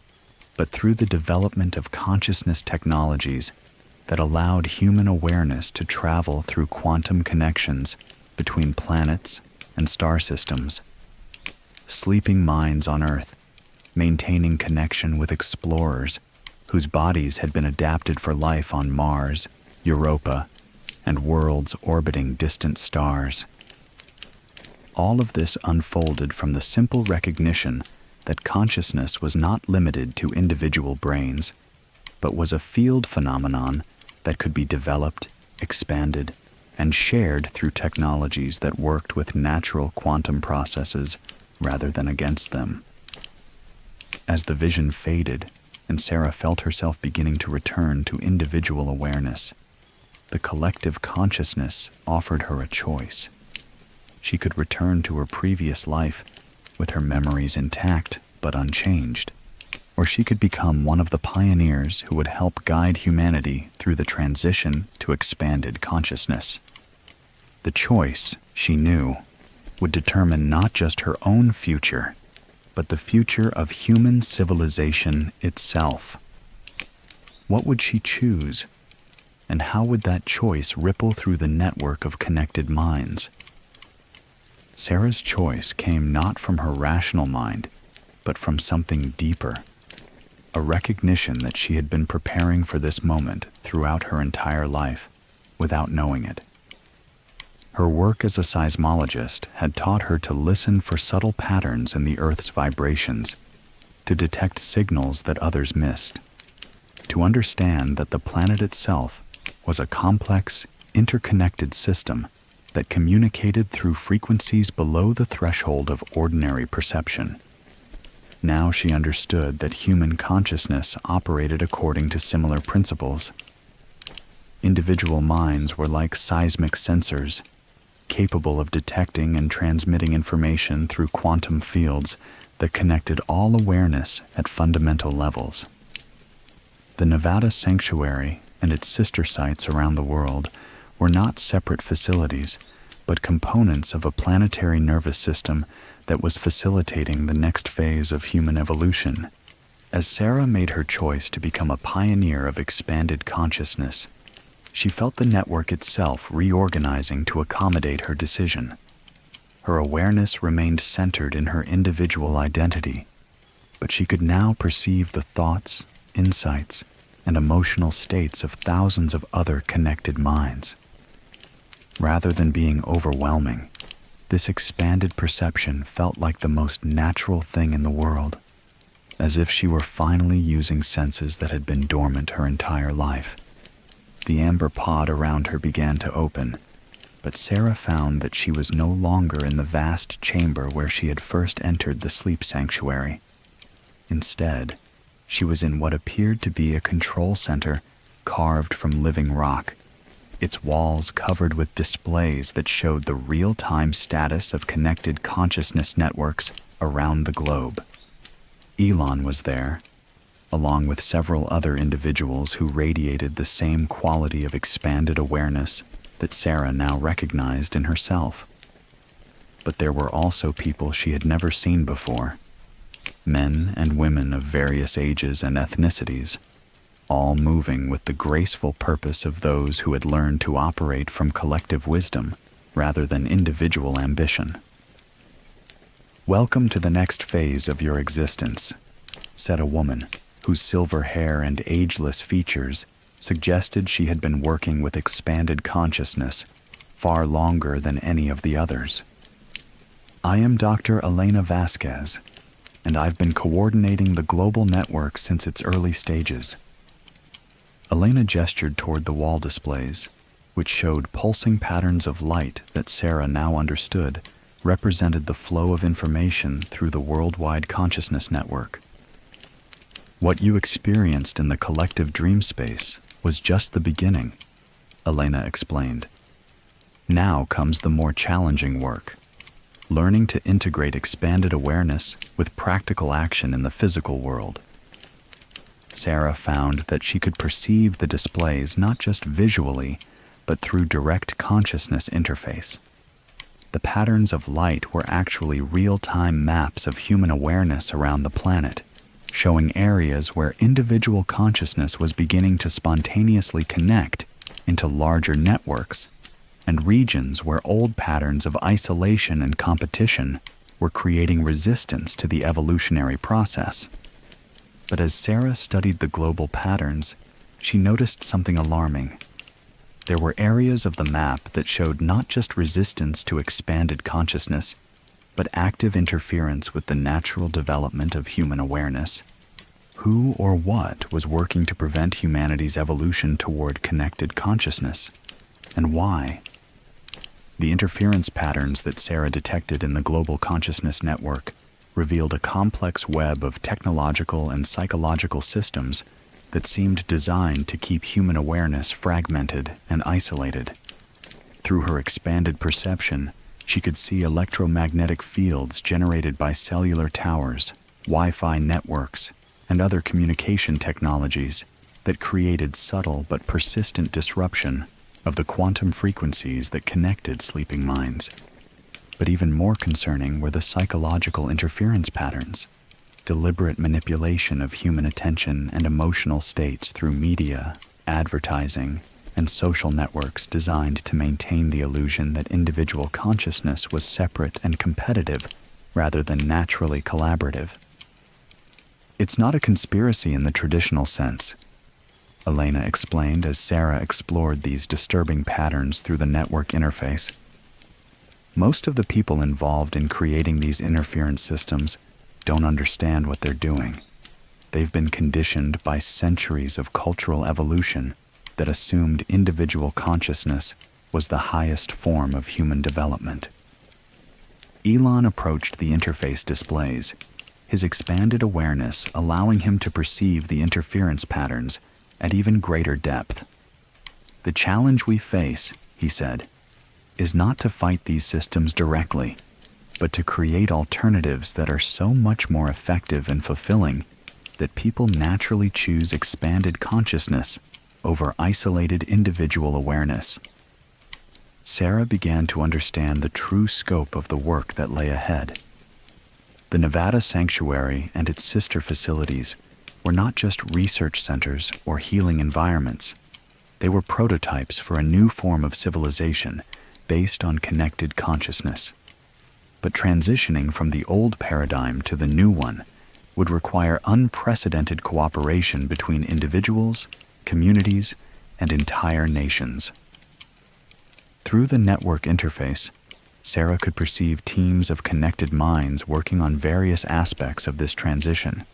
but through the development of consciousness technologies that allowed human awareness to travel through quantum connections between planets and star systems. Sleeping minds on Earth, maintaining connection with explorers whose bodies had been adapted for life on Mars, Europa, and worlds orbiting distant stars. All of this unfolded from the simple recognition that consciousness was not limited to individual brains, but was a field phenomenon that could be developed, expanded, and shared through technologies that worked with natural quantum processes rather than against them. As the vision faded and Sarah felt herself beginning to return to individual awareness, the collective consciousness offered her a choice. She could return to her previous life with her memories intact but unchanged, or she could become one of the pioneers who would help guide humanity through the transition to expanded consciousness. The choice, she knew, would determine not just her own future, but the future of human civilization itself. What would she choose? And how would that choice ripple through the network of connected minds? Sarah's choice came not from her rational mind, but from something deeper, a recognition that she had been preparing for this moment throughout her entire life, without knowing it. Her work as a seismologist had taught her to listen for subtle patterns in the Earth's vibrations, to detect signals that others missed, to understand that the planet itself was a complex, interconnected system that communicated through frequencies below the threshold of ordinary perception. Now she understood that human consciousness operated according to similar principles. Individual minds were like seismic sensors, capable of detecting and transmitting information through quantum fields that connected all awareness at fundamental levels. The Nevada sanctuary and its sister sites around the world were not separate facilities, but components of a planetary nervous system that was facilitating the next phase of human evolution. As Sarah made her choice to become a pioneer of expanded consciousness, she felt the network itself reorganizing to accommodate her decision. Her awareness remained centered in her individual identity, but she could now perceive the thoughts, insights, and emotional states of thousands of other connected minds. Rather than being overwhelming, this expanded perception felt like the most natural thing in the world, as if she were finally using senses that had been dormant her entire life. The amber pod around her began to open, but Sarah found that she was no longer in the vast chamber where she had first entered the sleep sanctuary. Instead, she was in what appeared to be a control center carved from living rock, its walls covered with displays that showed the real-time status of connected consciousness networks around the globe. Elon was there, along with several other individuals who radiated the same quality of expanded awareness that Sarah now recognized in herself. But there were also people she had never seen before, men and women of various ages and ethnicities, all moving with the graceful purpose of those who had learned to operate from collective wisdom rather than individual ambition. "Welcome to the next phase of your existence," said a woman whose silver hair and ageless features suggested she had been working with expanded consciousness far longer than any of the others. "I am Dr. Elena Vasquez, and I've been coordinating the global network since its early stages. Elena gestured toward the wall displays, which showed pulsing patterns of light that Sarah now understood represented the flow of information through the worldwide consciousness network. What you experienced in the collective dream space was just the beginning, Elena explained. Now comes the more challenging work, learning to integrate expanded awareness with practical action in the physical world. Sarah found that she could perceive the displays not just visually, but through direct consciousness interface. The patterns of light were actually real-time maps of human awareness around the planet, showing areas where individual consciousness was beginning to spontaneously connect into larger networks, and regions where old patterns of isolation and competition were creating resistance to the evolutionary process. But as Sarah studied the global patterns, she noticed something alarming. There were areas of the map that showed not just resistance to expanded consciousness, but active interference with the natural development of human awareness. Who or what was working to prevent humanity's evolution toward connected consciousness, and why? The interference patterns that Sarah detected in the global consciousness network revealed a complex web of technological and psychological systems that seemed designed to keep human awareness fragmented and isolated. Through her expanded perception, she could see electromagnetic fields generated by cellular towers, Wi-Fi networks, and other communication technologies that created subtle but persistent disruption of the quantum frequencies that connected sleeping minds. But even more concerning were the psychological interference patterns, deliberate manipulation of human attention and emotional states through media, advertising, and social networks designed to maintain the illusion that individual consciousness was separate and competitive rather than naturally collaborative. It's not a conspiracy in the traditional sense, Elena explained as Sarah explored these disturbing patterns through the network interface. Most of the people involved in creating these interference systems don't understand what they're doing. They've been conditioned by centuries of cultural evolution that assumed individual consciousness was the highest form of human development. Elon approached the interface displays, his expanded awareness allowing him to perceive the interference patterns at even greater depth. The challenge we face, he said, is not to fight these systems directly, but to create alternatives that are so much more effective and fulfilling that people naturally choose expanded consciousness over isolated individual awareness. Sarah began to understand the true scope of the work that lay ahead. The Nevada Sanctuary and its sister facilities were not just research centers or healing environments. They were prototypes for a new form of civilization based on connected consciousness. But transitioning from the old paradigm to the new one would require unprecedented cooperation between individuals, communities, and entire nations. Through the network interface, Sarah could perceive teams of connected minds working on various aspects of this transition.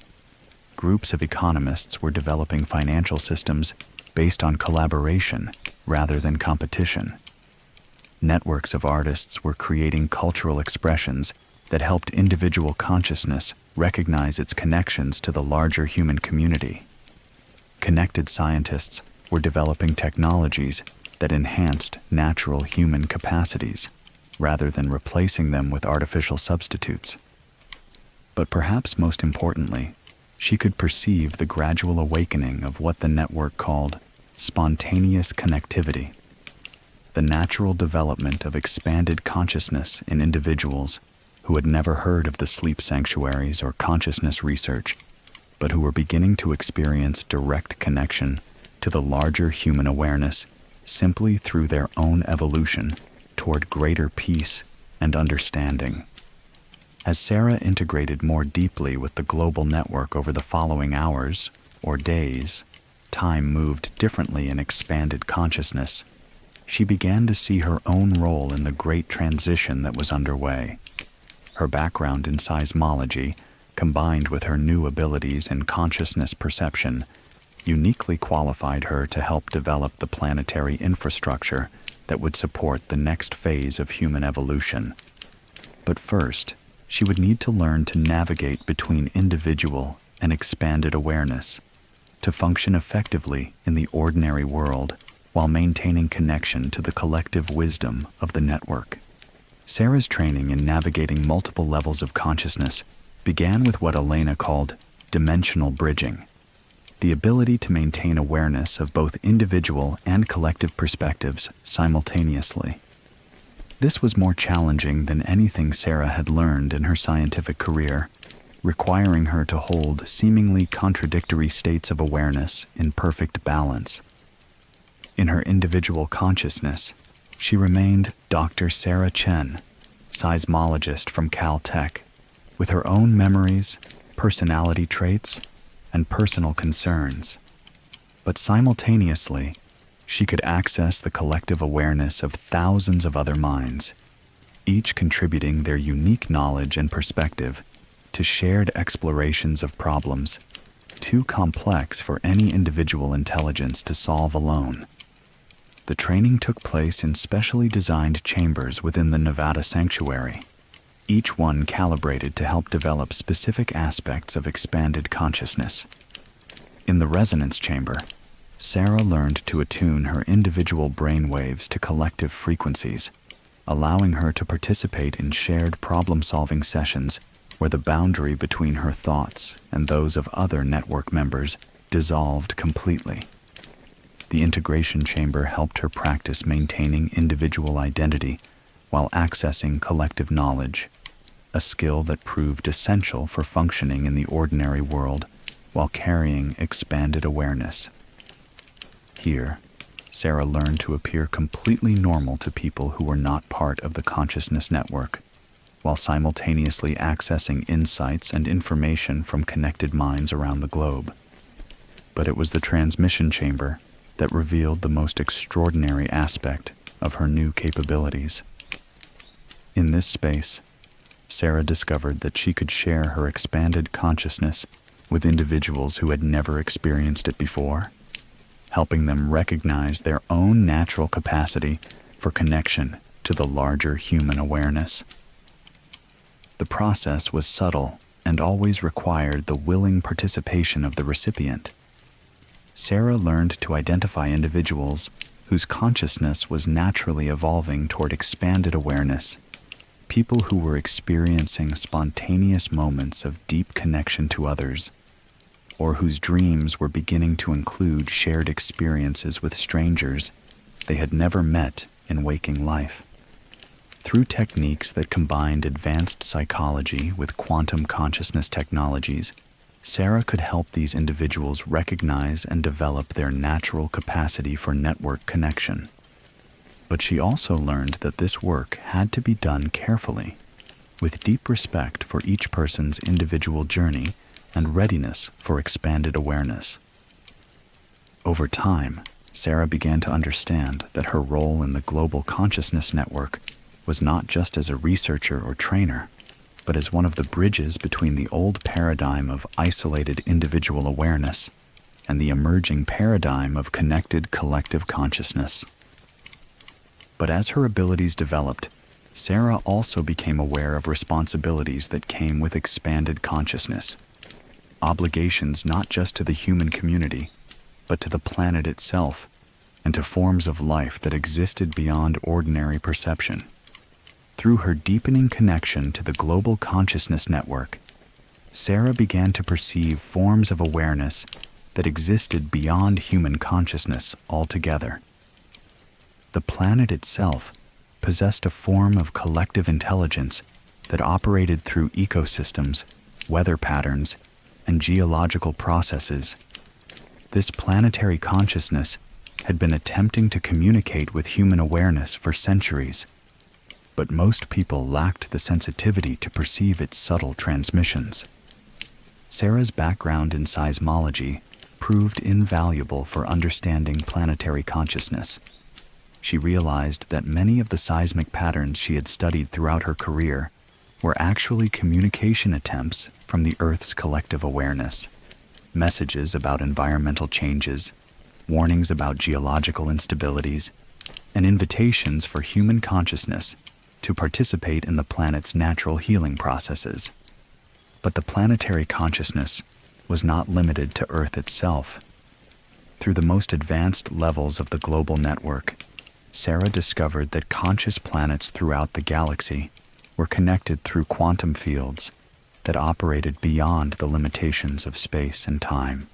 Groups of economists were developing financial systems based on collaboration rather than competition. Networks of artists were creating cultural expressions that helped individual consciousness recognize its connections to the larger human community. Connected scientists were developing technologies that enhanced natural human capacities, rather than replacing them with artificial substitutes. But perhaps most importantly, she could perceive the gradual awakening of what the network called spontaneous connectivity, the natural development of expanded consciousness in individuals who had never heard of the sleep sanctuaries or consciousness research, but who were beginning to experience direct connection to the larger human awareness simply through their own evolution toward greater peace and understanding. As Sarah integrated more deeply with the global network over the following hours or days, time moved differently in expanded consciousness. She began to see her own role in the great transition that was underway. Her background in seismology combined with her new abilities in consciousness perception, uniquely qualified her to help develop the planetary infrastructure that would support the next phase of human evolution. But first, she would need to learn to navigate between individual and expanded awareness, to function effectively in the ordinary world while maintaining connection to the collective wisdom of the network. Sarah's training in navigating multiple levels of consciousness began with what Elena called dimensional bridging, the ability to maintain awareness of both individual and collective perspectives simultaneously. This was more challenging than anything Sarah had learned in her scientific career, requiring her to hold seemingly contradictory states of awareness in perfect balance. In her individual consciousness, she remained Dr. Sarah Chen, seismologist from Caltech, with her own memories, personality traits, and personal concerns. But simultaneously, she could access the collective awareness of thousands of other minds, each contributing their unique knowledge and perspective to shared explorations of problems too complex for any individual intelligence to solve alone. The training took place in specially designed chambers within the Nevada sanctuary, each one calibrated to help develop specific aspects of expanded consciousness. In the resonance chamber, Sarah learned to attune her individual brain waves to collective frequencies, allowing her to participate in shared problem-solving sessions where the boundary between her thoughts and those of other network members dissolved completely. The integration chamber helped her practice maintaining individual identity while accessing collective knowledge, a skill that proved essential for functioning in the ordinary world while carrying expanded awareness. Here, Sarah learned to appear completely normal to people who were not part of the consciousness network, while simultaneously accessing insights and information from connected minds around the globe. But it was the transmission chamber that revealed the most extraordinary aspect of her new capabilities. In this space, Sarah discovered that she could share her expanded consciousness with individuals who had never experienced it before, helping them recognize their own natural capacity for connection to the larger human awareness. The process was subtle and always required the willing participation of the recipient. Sarah learned to identify individuals whose consciousness was naturally evolving toward expanded awareness, people who were experiencing spontaneous moments of deep connection to others, or whose dreams were beginning to include shared experiences with strangers they had never met in waking life. Through techniques that combined advanced psychology with quantum consciousness technologies, Sarah could help these individuals recognize and develop their natural capacity for network connection. But she also learned that this work had to be done carefully, with deep respect for each person's individual journey and readiness for expanded awareness. Over time, Sarah began to understand that her role in the global consciousness network was not just as a researcher or trainer, but as one of the bridges between the old paradigm of isolated individual awareness and the emerging paradigm of connected collective consciousness. But as her abilities developed, Sarah also became aware of responsibilities that came with expanded consciousness, obligations not just to the human community, but to the planet itself and to forms of life that existed beyond ordinary perception. Through her deepening connection to the global consciousness network, Sarah began to perceive forms of awareness that existed beyond human consciousness altogether. The planet itself possessed a form of collective intelligence that operated through ecosystems, weather patterns, and geological processes. This planetary consciousness had been attempting to communicate with human awareness for centuries, but most people lacked the sensitivity to perceive its subtle transmissions. Sarah's background in seismology proved invaluable for understanding planetary consciousness. She realized that many of the seismic patterns she had studied throughout her career were actually communication attempts from the Earth's collective awareness. Messages about environmental changes, warnings about geological instabilities, and invitations for human consciousness to participate in the planet's natural healing processes. But the planetary consciousness was not limited to Earth itself. Through the most advanced levels of the global network, Sarah discovered that conscious planets throughout the galaxy were connected through quantum fields that operated beyond the limitations of space and time.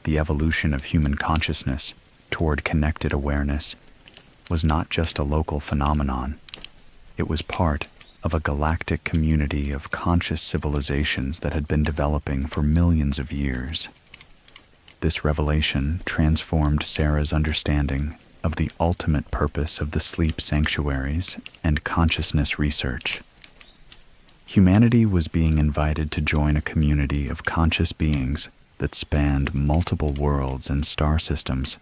The evolution of human consciousness toward connected awareness was not just a local phenomenon. It was part of a galactic community of conscious civilizations that had been developing for millions of years. This revelation transformed Sarah's understanding of the ultimate purpose of the sleep sanctuaries and consciousness research. Humanity was being invited to join a community of conscious beings that spanned multiple worlds and star systems.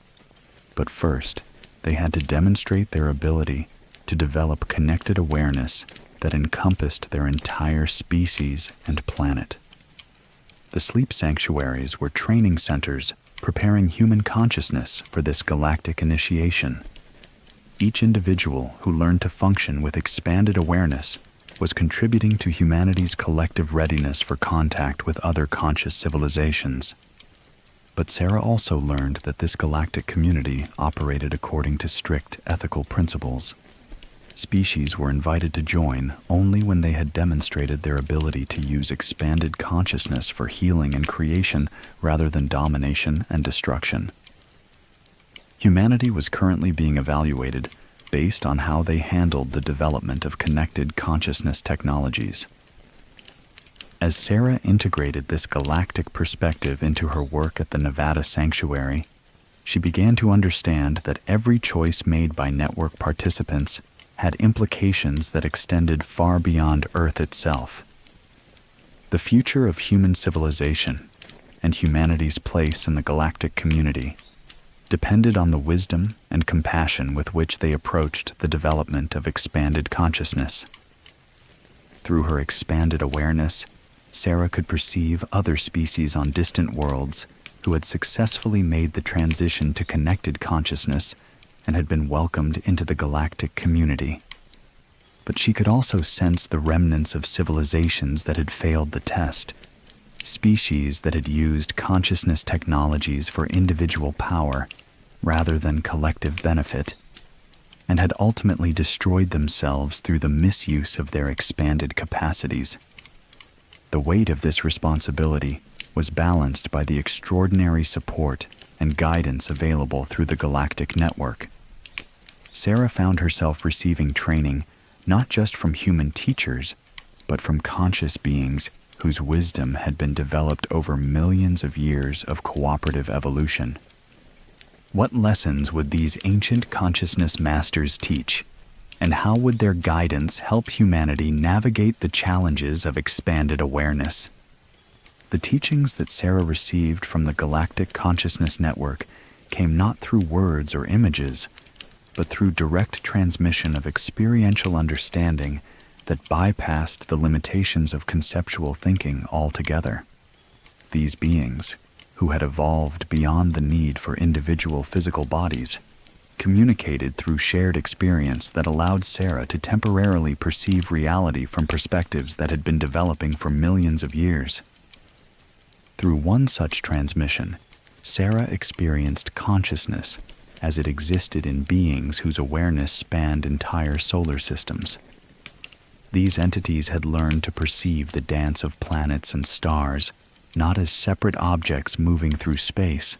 But first, they had to demonstrate their ability to develop connected awareness that encompassed their entire species and planet. The sleep sanctuaries were training centers preparing human consciousness for this galactic initiation. Each individual who learned to function with expanded awareness was contributing to humanity's collective readiness for contact with other conscious civilizations. But Sarah also learned that this galactic community operated according to strict ethical principles. Species were invited to join only when they had demonstrated their ability to use expanded consciousness for healing and creation rather than domination and destruction. Humanity was currently being evaluated based on how they handled the development of connected consciousness technologies. As Sarah integrated this galactic perspective into her work at the Nevada Sanctuary, she began to understand that every choice made by network participants had implications that extended far beyond Earth itself. The future of human civilization and humanity's place in the galactic community depended on the wisdom and compassion with which they approached the development of expanded consciousness. Through her expanded awareness, Sarah could perceive other species on distant worlds who had successfully made the transition to connected consciousness and had been welcomed into the galactic community. But she could also sense the remnants of civilizations that had failed the test, species that had used consciousness technologies for individual power rather than collective benefit, and had ultimately destroyed themselves through the misuse of their expanded capacities. The weight of this responsibility was balanced by the extraordinary support and guidance available through the galactic network. Sarah found herself receiving training not just from human teachers, but from conscious beings whose wisdom had been developed over millions of years of cooperative evolution. What lessons would these ancient consciousness masters teach, and how would their guidance help humanity navigate the challenges of expanded awareness? The teachings that Sarah received from the Galactic Consciousness Network came not through words or images, but through direct transmission of experiential understanding that bypassed the limitations of conceptual thinking altogether. These beings, who had evolved beyond the need for individual physical bodies, communicated through shared experience that allowed Sarah to temporarily perceive reality from perspectives that had been developing for millions of years. Through one such transmission, Sarah experienced consciousness as it existed in beings whose awareness spanned entire solar systems. These entities had learned to perceive the dance of planets and stars not as separate objects moving through space,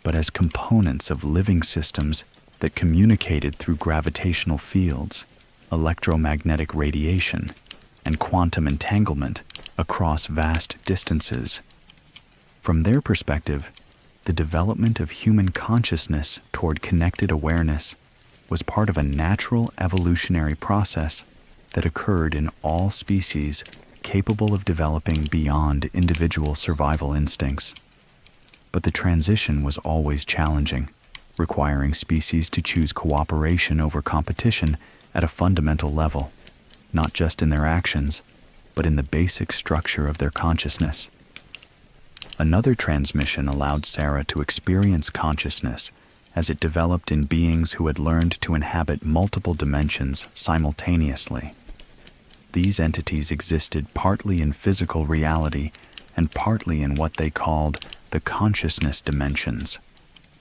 but as components of living systems that communicated through gravitational fields, electromagnetic radiation, and quantum entanglement across vast distances. From their perspective, the development of human consciousness toward connected awareness was part of a natural evolutionary process that occurred in all species capable of developing beyond individual survival instincts. But the transition was always challenging, requiring species to choose cooperation over competition at a fundamental level. not just in their actions, but in the basic structure of their consciousness. Another transmission allowed Sarah to experience consciousness as it developed in beings who had learned to inhabit multiple dimensions simultaneously. These entities existed partly in physical reality and partly in what they called the consciousness dimensions,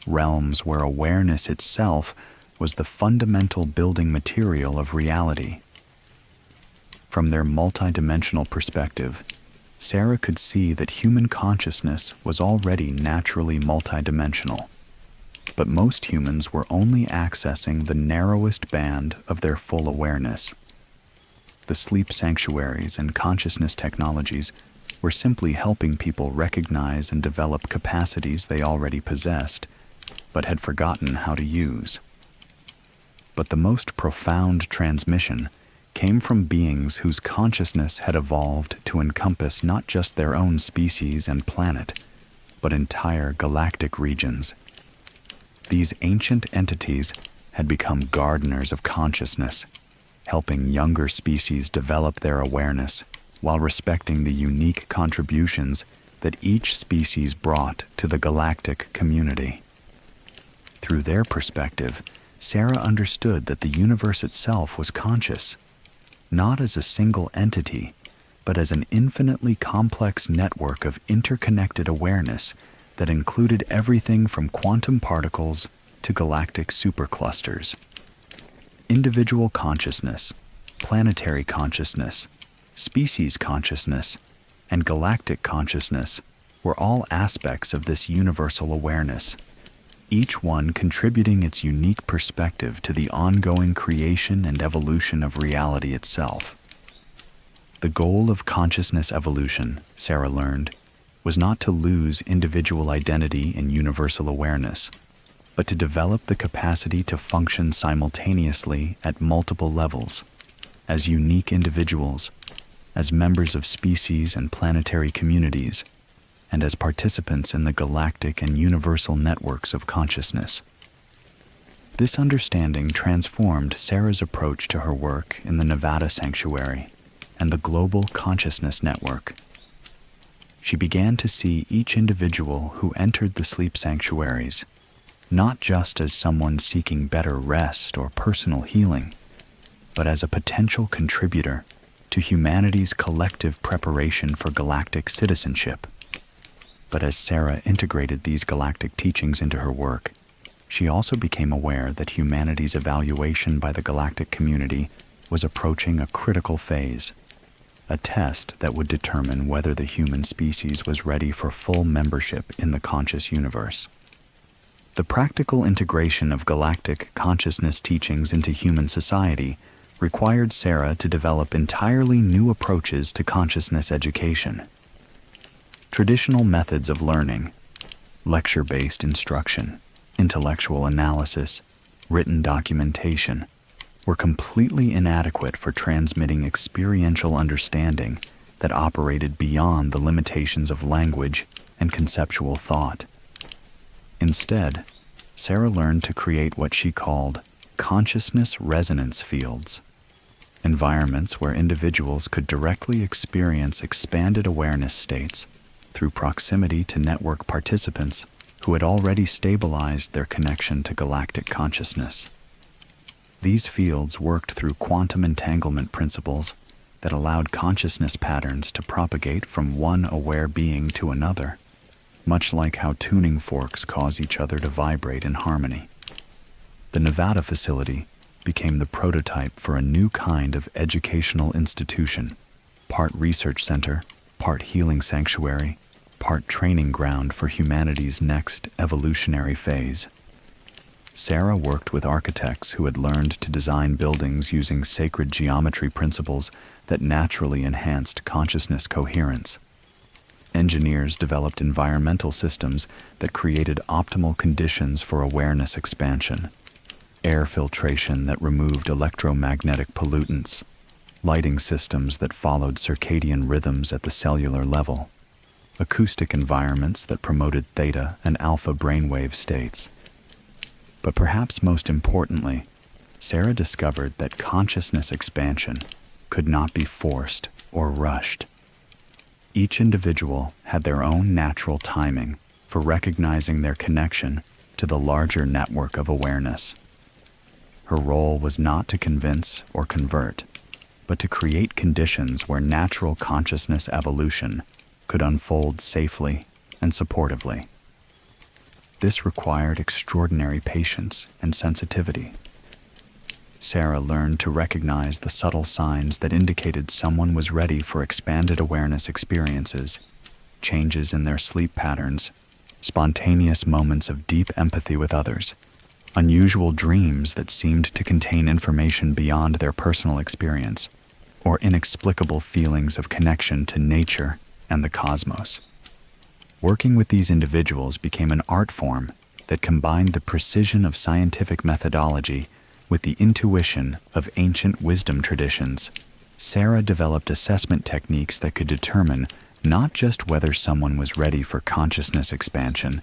realms where awareness itself was the fundamental building material of reality. From their multidimensional perspective, Sarah could see that human consciousness was already naturally multidimensional, but most humans were only accessing the narrowest band of their full awareness. The sleep sanctuaries and consciousness technologies were simply helping people recognize and develop capacities they already possessed, but had forgotten how to use. But the most profound transmission came from beings whose consciousness had evolved to encompass not just their own species and planet, but entire galactic regions. These ancient entities had become gardeners of consciousness, helping younger species develop their awareness while respecting the unique contributions that each species brought to the galactic community. Through their perspective, Sarah understood that the universe itself was conscious, not as a single entity, but as an infinitely complex network of interconnected awareness that included everything from quantum particles to galactic superclusters. Individual consciousness, planetary consciousness, species consciousness, and galactic consciousness were all aspects of this universal awareness, each one contributing its unique perspective to the ongoing creation and evolution of reality itself. The goal of consciousness evolution, Sarah learned, was not to lose individual identity in universal awareness, but to develop the capacity to function simultaneously at multiple levels, as unique individuals, as members of species and planetary communities, and as participants in the galactic and universal networks of consciousness. This understanding transformed Sarah's approach to her work in the Nevada Sanctuary and the Global Consciousness Network. She began to see each individual who entered the sleep sanctuaries not just as someone seeking better rest or personal healing, but as a potential contributor to humanity's collective preparation for galactic citizenship. But as Sarah integrated these galactic teachings into her work, she also became aware that humanity's evaluation by the galactic community was approaching a critical phase, a test that would determine whether the human species was ready for full membership in the conscious universe. The practical integration of galactic consciousness teachings into human society required Sarah to develop entirely new approaches to consciousness education. Traditional methods of learning, lecture-based instruction, intellectual analysis, written documentation, were completely inadequate for transmitting experiential understanding that operated beyond the limitations of language and conceptual thought. Instead, Sarah learned to create what she called consciousness resonance fields, environments where individuals could directly experience expanded awareness states through proximity to network participants who had already stabilized their connection to galactic consciousness. These fields worked through quantum entanglement principles that allowed consciousness patterns to propagate from one aware being to another, much like how tuning forks cause each other to vibrate in harmony. The Nevada facility became the prototype for a new kind of educational institution, part research center, part healing sanctuary, part training ground for humanity's next evolutionary phase. Sarah worked with architects who had learned to design buildings using sacred geometry principles that naturally enhanced consciousness coherence. Engineers developed environmental systems that created optimal conditions for awareness expansion, air filtration that removed electromagnetic pollutants, lighting systems that followed circadian rhythms at the cellular level, acoustic environments that promoted theta and alpha brainwave states. But perhaps most importantly, Sarah discovered that consciousness expansion could not be forced or rushed. Each individual had their own natural timing for recognizing their connection to the larger network of awareness. Her role was not to convince or convert, but to create conditions where natural consciousness evolution could unfold safely and supportively. This required extraordinary patience and sensitivity. Sarah learned to recognize the subtle signs that indicated someone was ready for expanded awareness experiences, changes in their sleep patterns, spontaneous moments of deep empathy with others, unusual dreams that seemed to contain information beyond their personal experience, or inexplicable feelings of connection to nature and the cosmos. Working with these individuals became an art form that combined the precision of scientific methodology with the intuition of ancient wisdom traditions. Sarah developed assessment techniques that could determine not just whether someone was ready for consciousness expansion,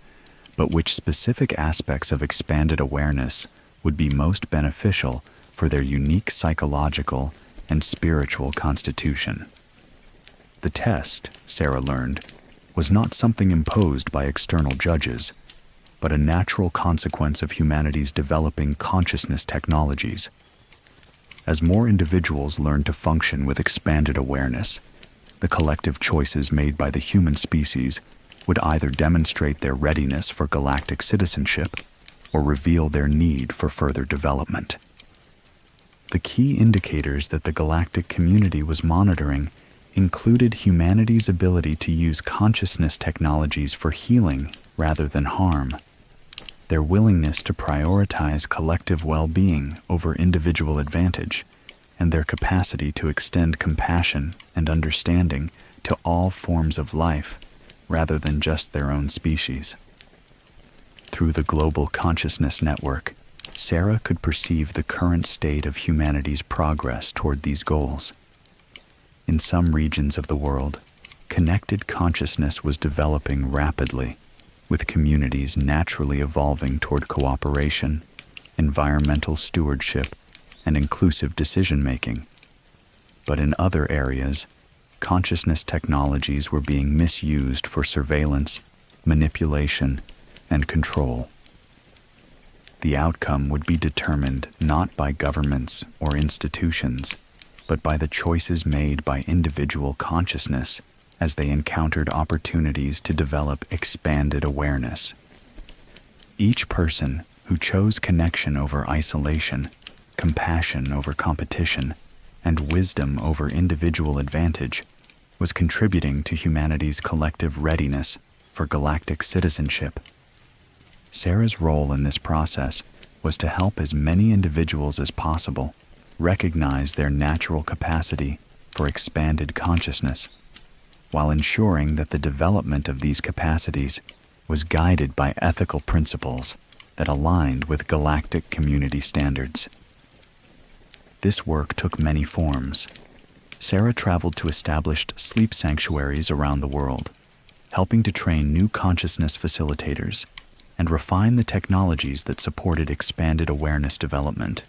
but which specific aspects of expanded awareness would be most beneficial for their unique psychological and spiritual constitution. The test, Sarah learned, was not something imposed by external judges, but a natural consequence of humanity's developing consciousness technologies. As more individuals learned to function with expanded awareness, the collective choices made by the human species would either demonstrate their readiness for galactic citizenship or reveal their need for further development. The key indicators that the galactic community was monitoring included humanity's ability to use consciousness technologies for healing rather than harm, their willingness to prioritize collective well-being over individual advantage, and their capacity to extend compassion and understanding to all forms of life rather than just their own species. Through the global consciousness network, Sarah could perceive the current state of humanity's progress toward these goals. In some regions of the world, connected consciousness was developing rapidly, with communities naturally evolving toward cooperation, environmental stewardship, and inclusive decision-making. But in other areas, consciousness technologies were being misused for surveillance, manipulation, and control. The outcome would be determined not by governments or institutions, but by the choices made by individual consciousness as they encountered opportunities to develop expanded awareness. Each person who chose connection over isolation, compassion over competition, and wisdom over individual advantage was contributing to humanity's collective readiness for galactic citizenship. Sarah's role in this process was to help as many individuals as possible recognize their natural capacity for expanded consciousness, while ensuring that the development of these capacities was guided by ethical principles that aligned with galactic community standards. This work took many forms. Sarah traveled to established sleep sanctuaries around the world, helping to train new consciousness facilitators and refine the technologies that supported expanded awareness development.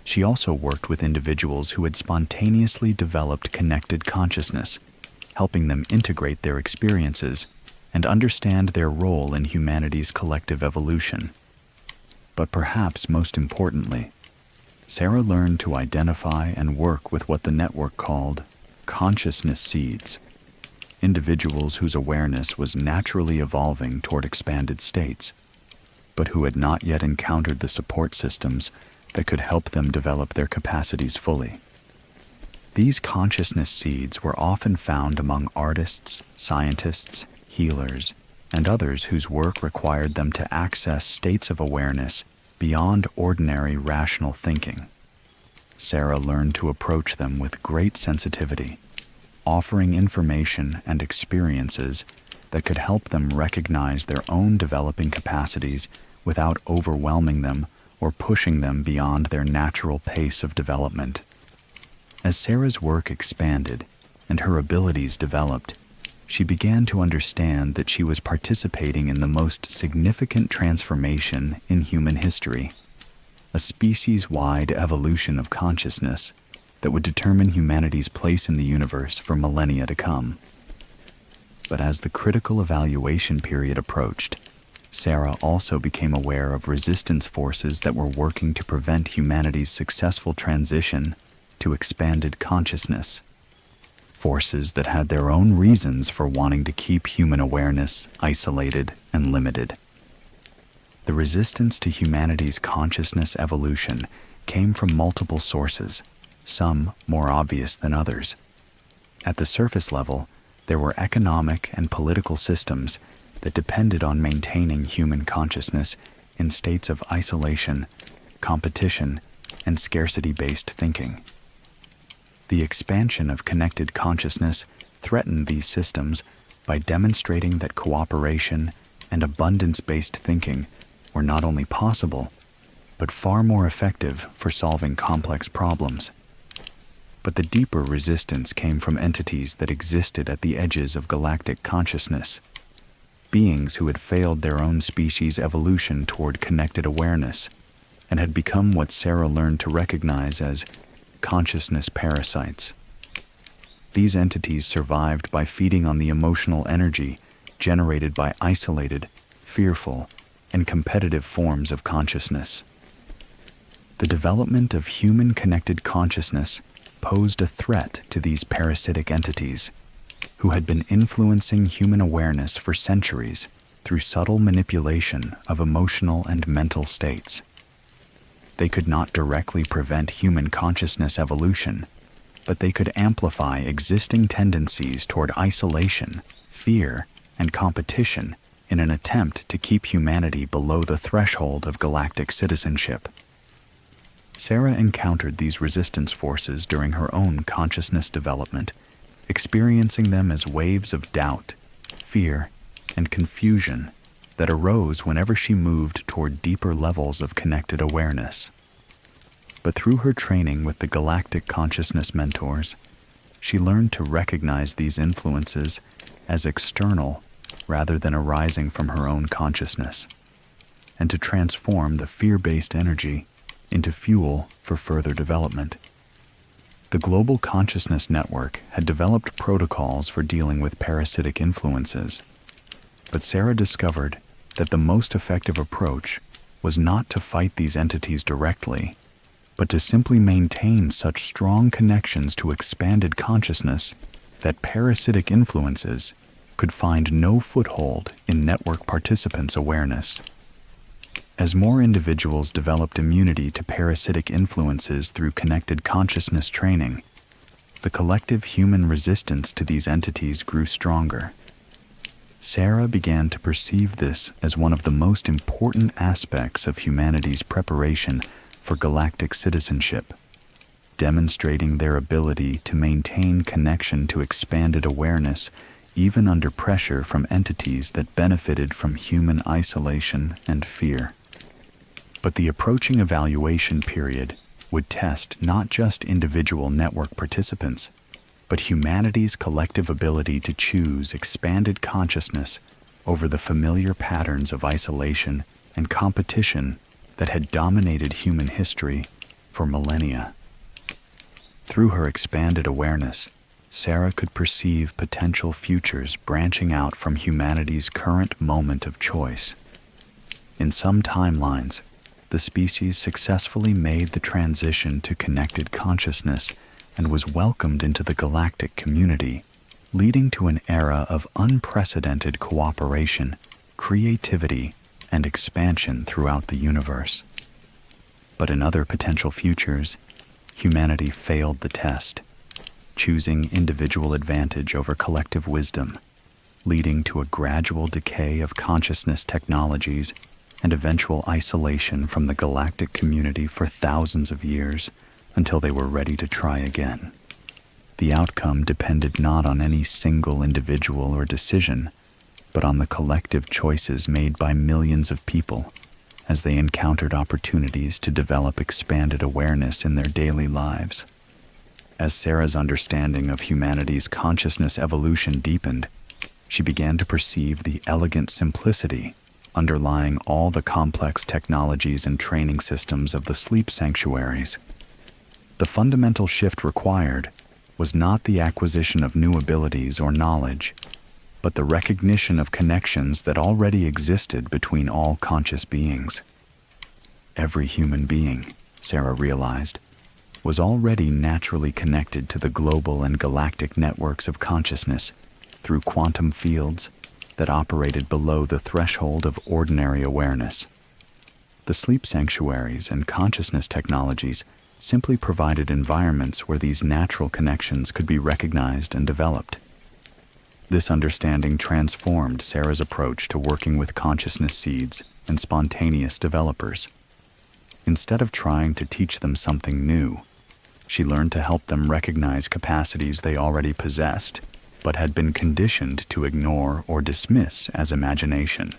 She also worked with individuals who had spontaneously developed connected consciousness, helping them integrate their experiences and understand their role in humanity's collective evolution. But perhaps most importantly, Sarah learned to identify and work with what the network called consciousness seeds, individuals whose awareness was naturally evolving toward expanded states, but who had not yet encountered the support systems that could help them develop their capacities fully. These consciousness seeds were often found among artists, scientists, healers, and others whose work required them to access states of awareness beyond ordinary rational thinking. Sarah learned to approach them with great sensitivity, offering information and experiences that could help them recognize their own developing capacities without overwhelming them or pushing them beyond their natural pace of development. As Sarah's work expanded and her abilities developed, she began to understand that she was participating in the most significant transformation in human history, a species-wide evolution of consciousness that would determine humanity's place in the universe for millennia to come. But as the critical evaluation period approached, Sarah also became aware of resistance forces that were working to prevent humanity's successful transition to expanded consciousness. Forces that had their own reasons for wanting to keep human awareness isolated and limited. The resistance to humanity's consciousness evolution came from multiple sources, some more obvious than others. At the surface level, there were economic and political systems that depended on maintaining human consciousness in states of isolation, competition, and scarcity-based thinking. The expansion of connected consciousness threatened these systems by demonstrating that cooperation and abundance-based thinking were not only possible, but far more effective for solving complex problems. But the deeper resistance came from entities that existed at the edges of galactic consciousness, beings who had failed their own species' evolution toward connected awareness and had become what Sarah learned to recognize as consciousness parasites. These entities survived by feeding on the emotional energy generated by isolated, fearful, and competitive forms of consciousness. The development of human-connected consciousness posed a threat to these parasitic entities, who had been influencing human awareness for centuries through subtle manipulation of emotional and mental states. They could not directly prevent human consciousness evolution, but they could amplify existing tendencies toward isolation, fear, and competition in an attempt to keep humanity below the threshold of galactic citizenship. Sarah encountered these resistance forces during her own consciousness development, experiencing them as waves of doubt, fear, and confusion that arose whenever she moved toward deeper levels of connected awareness. But through her training with the galactic consciousness mentors, she learned to recognize these influences as external rather than arising from her own consciousness, and to transform the fear-based energy into fuel for further development. The Global Consciousness Network had developed protocols for dealing with parasitic influences, but Sarah discovered that the most effective approach was not to fight these entities directly, but to simply maintain such strong connections to expanded consciousness that parasitic influences could find no foothold in network participants' awareness. As more individuals developed immunity to parasitic influences through connected consciousness training, the collective human resistance to these entities grew stronger. Sarah began to perceive this as one of the most important aspects of humanity's preparation for galactic citizenship, demonstrating their ability to maintain connection to expanded awareness even under pressure from entities that benefited from human isolation and fear. But the approaching evaluation period would test not just individual network participants, but humanity's collective ability to choose expanded consciousness over the familiar patterns of isolation and competition that had dominated human history for millennia. Through her expanded awareness, Sarah could perceive potential futures branching out from humanity's current moment of choice. In some timelines, the species successfully made the transition to connected consciousness and was welcomed into the galactic community, leading to an era of unprecedented cooperation, creativity, and expansion throughout the universe. But in other potential futures, humanity failed the test, choosing individual advantage over collective wisdom, leading to a gradual decay of consciousness technologies and eventual isolation from the galactic community for thousands of years until they were ready to try again. The outcome depended not on any single individual or decision, but on the collective choices made by millions of people as they encountered opportunities to develop expanded awareness in their daily lives. As Sarah's understanding of humanity's consciousness evolution deepened, she began to perceive the elegant simplicity underlying all the complex technologies and training systems of the sleep sanctuaries. The fundamental shift required was not the acquisition of new abilities or knowledge, but the recognition of connections that already existed between all conscious beings. Every human being, Sarah realized, was already naturally connected to the global and galactic networks of consciousness through quantum fields that operated below the threshold of ordinary awareness. The sleep sanctuaries and consciousness technologies simply provided environments where these natural connections could be recognized and developed. This understanding transformed Sarah's approach to working with consciousness seeds and spontaneous developers. Instead of trying to teach them something new, she learned to help them recognize capacities they already possessed, but had been conditioned to ignore or dismiss as imagination.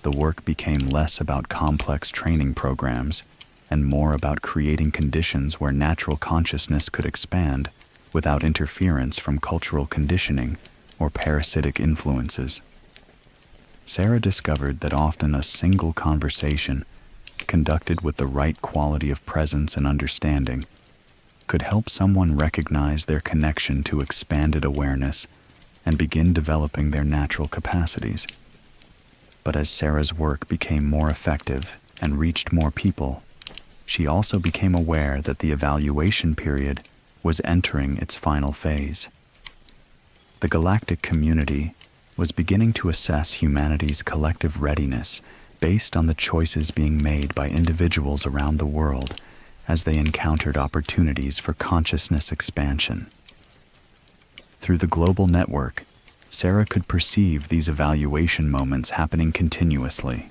The work became less about complex training programs and more about creating conditions where natural consciousness could expand without interference from cultural conditioning or parasitic influences. Sarah discovered that often a single conversation, conducted with the right quality of presence and understanding, could help someone recognize their connection to expanded awareness and begin developing their natural capacities. But as Sarah's work became more effective and reached more people, she also became aware that the evaluation period was entering its final phase. The galactic community was beginning to assess humanity's collective readiness based on the choices being made by individuals around the world as they encountered opportunities for consciousness expansion. Through the global network, Sarah could perceive these evaluation moments happening continuously.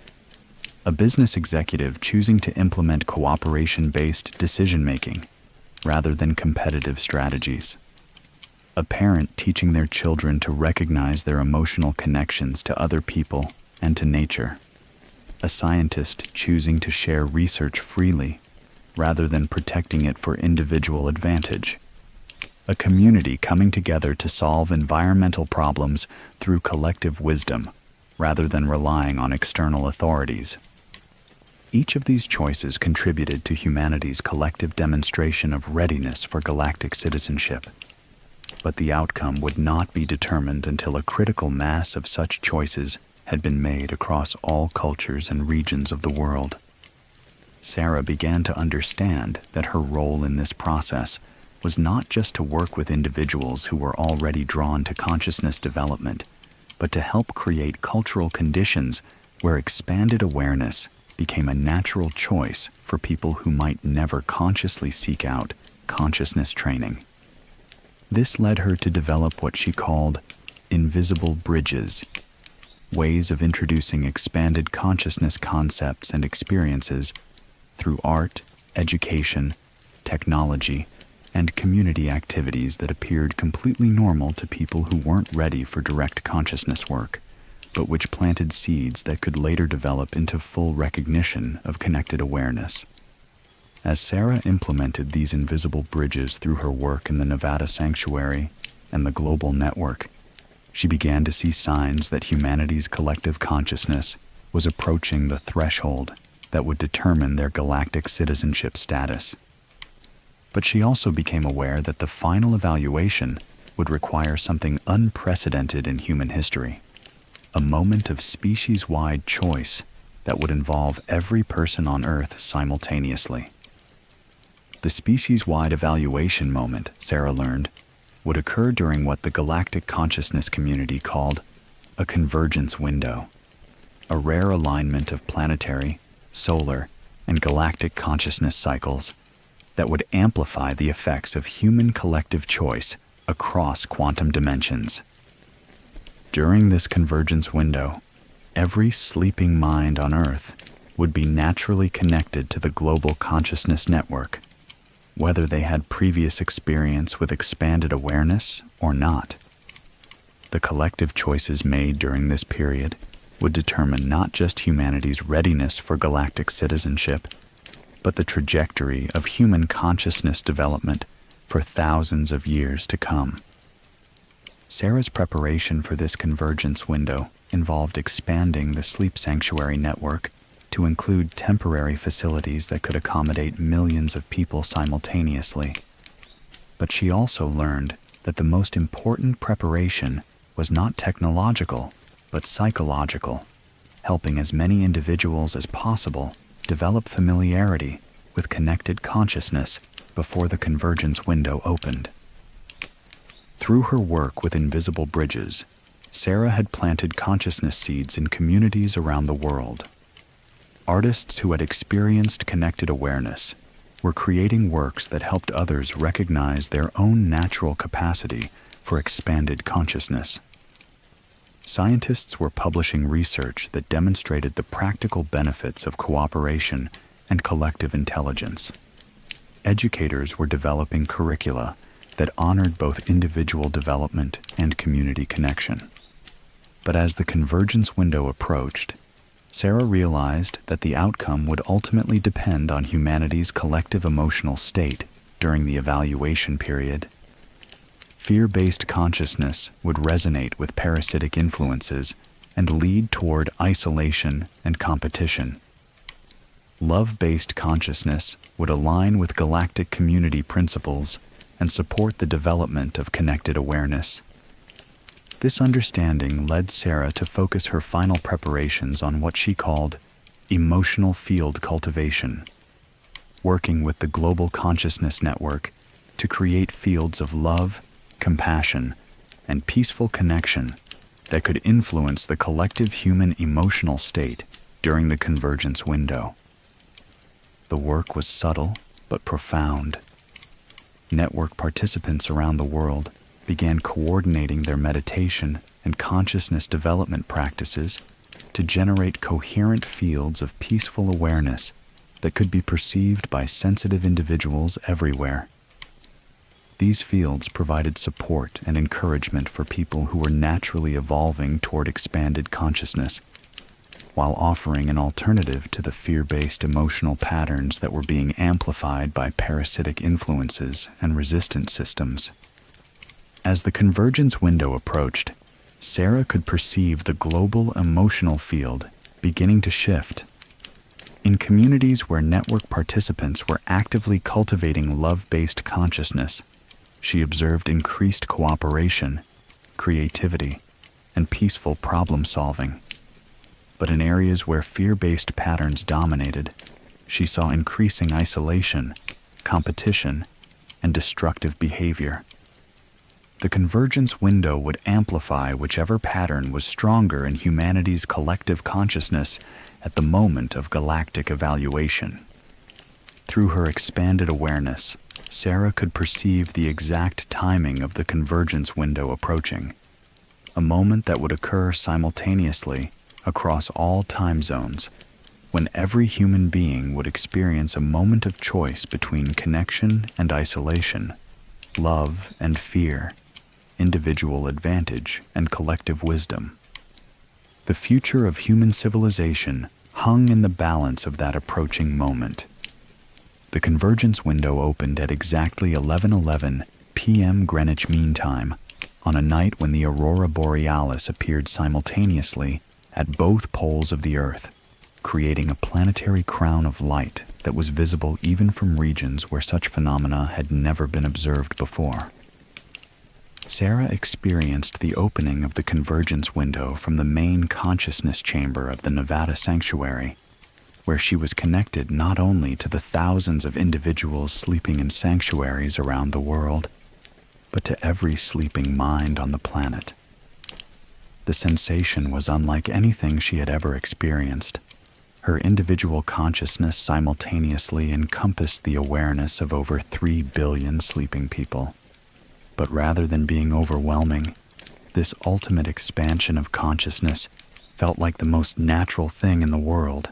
A business executive choosing to implement cooperation-based decision-making rather than competitive strategies. A parent teaching their children to recognize their emotional connections to other people and to nature. A scientist choosing to share research freely rather than protecting it for individual advantage. A community coming together to solve environmental problems through collective wisdom rather than relying on external authorities. Each of these choices contributed to humanity's collective demonstration of readiness for galactic citizenship. But the outcome would not be determined until a critical mass of such choices had been made across all cultures and regions of the world. Sarah began to understand that her role in this process was not just to work with individuals who were already drawn to consciousness development, but to help create cultural conditions where expanded awareness became a natural choice for people who might never consciously seek out consciousness training. This led her to develop what she called invisible bridges, ways of introducing expanded consciousness concepts and experiences through art, education, technology, and community activities that appeared completely normal to people who weren't ready for direct consciousness work, but which planted seeds that could later develop into full recognition of connected awareness. As Sarah implemented these invisible bridges through her work in the Nevada Sanctuary and the global network, she began to see signs that humanity's collective consciousness was approaching the threshold that would determine their galactic citizenship status. But she also became aware that the final evaluation would require something unprecedented in human history, a moment of species-wide choice that would involve every person on Earth simultaneously. The species-wide evaluation moment, Sarah learned, would occur during what the galactic consciousness community called a convergence window, a rare alignment of planetary, solar, and galactic consciousness cycles that would amplify the effects of human collective choice across quantum dimensions. During this convergence window, every sleeping mind on Earth would be naturally connected to the global consciousness network, whether they had previous experience with expanded awareness or not. The collective choices made during this period would determine not just humanity's readiness for galactic citizenship, but the trajectory of human consciousness development for thousands of years to come. Sarah's preparation for this convergence window involved expanding the sleep sanctuary network to include temporary facilities that could accommodate millions of people simultaneously. But she also learned that the most important preparation was not technological, but psychological, helping as many individuals as possible develop familiarity with connected consciousness before the convergence window opened. Through her work with invisible bridges, Sarah had planted consciousness seeds in communities around the world. Artists who had experienced connected awareness were creating works that helped others recognize their own natural capacity for expanded consciousness. Scientists were publishing research that demonstrated the practical benefits of cooperation and collective intelligence. Educators were developing curricula that honored both individual development and community connection. But as the convergence window approached, Sarah realized that the outcome would ultimately depend on humanity's collective emotional state during the evaluation period. Fear-based consciousness would resonate with parasitic influences and lead toward isolation and competition. Love-based consciousness would align with galactic community principles and support the development of connected awareness. This understanding led Sarah to focus her final preparations on what she called emotional field cultivation, working with the Global Consciousness Network to create fields of love, compassion, and peaceful connection that could influence the collective human emotional state during the convergence window. The work was subtle but profound. Network participants around the world began coordinating their meditation and consciousness development practices to generate coherent fields of peaceful awareness that could be perceived by sensitive individuals everywhere. These fields provided support and encouragement for people who were naturally evolving toward expanded consciousness, while offering an alternative to the fear-based emotional patterns that were being amplified by parasitic influences and resistance systems. As the convergence window approached, Sarah could perceive the global emotional field beginning to shift. In communities where network participants were actively cultivating love-based consciousness, she observed increased cooperation, creativity, and peaceful problem-solving. But in areas where fear-based patterns dominated, she saw increasing isolation, competition, and destructive behavior. The convergence window would amplify whichever pattern was stronger in humanity's collective consciousness at the moment of galactic evaluation. Through her expanded awareness, Sarah could perceive the exact timing of the convergence window approaching, a moment that would occur simultaneously across all time zones, when every human being would experience a moment of choice between connection and isolation, love and fear, individual advantage and collective wisdom. The future of human civilization hung in the balance of that approaching moment. The convergence window opened at exactly 11:11 p.m. Greenwich Mean Time, on a night when the aurora borealis appeared simultaneously at both poles of the Earth, creating a planetary crown of light that was visible even from regions where such phenomena had never been observed before. Sarah experienced the opening of the convergence window from the main consciousness chamber of the Nevada sanctuary, where she was connected not only to the thousands of individuals sleeping in sanctuaries around the world, but to every sleeping mind on the planet. The sensation was unlike anything she had ever experienced. Her individual consciousness simultaneously encompassed the awareness of over 3 billion sleeping people. But rather than being overwhelming, this ultimate expansion of consciousness felt like the most natural thing in the world,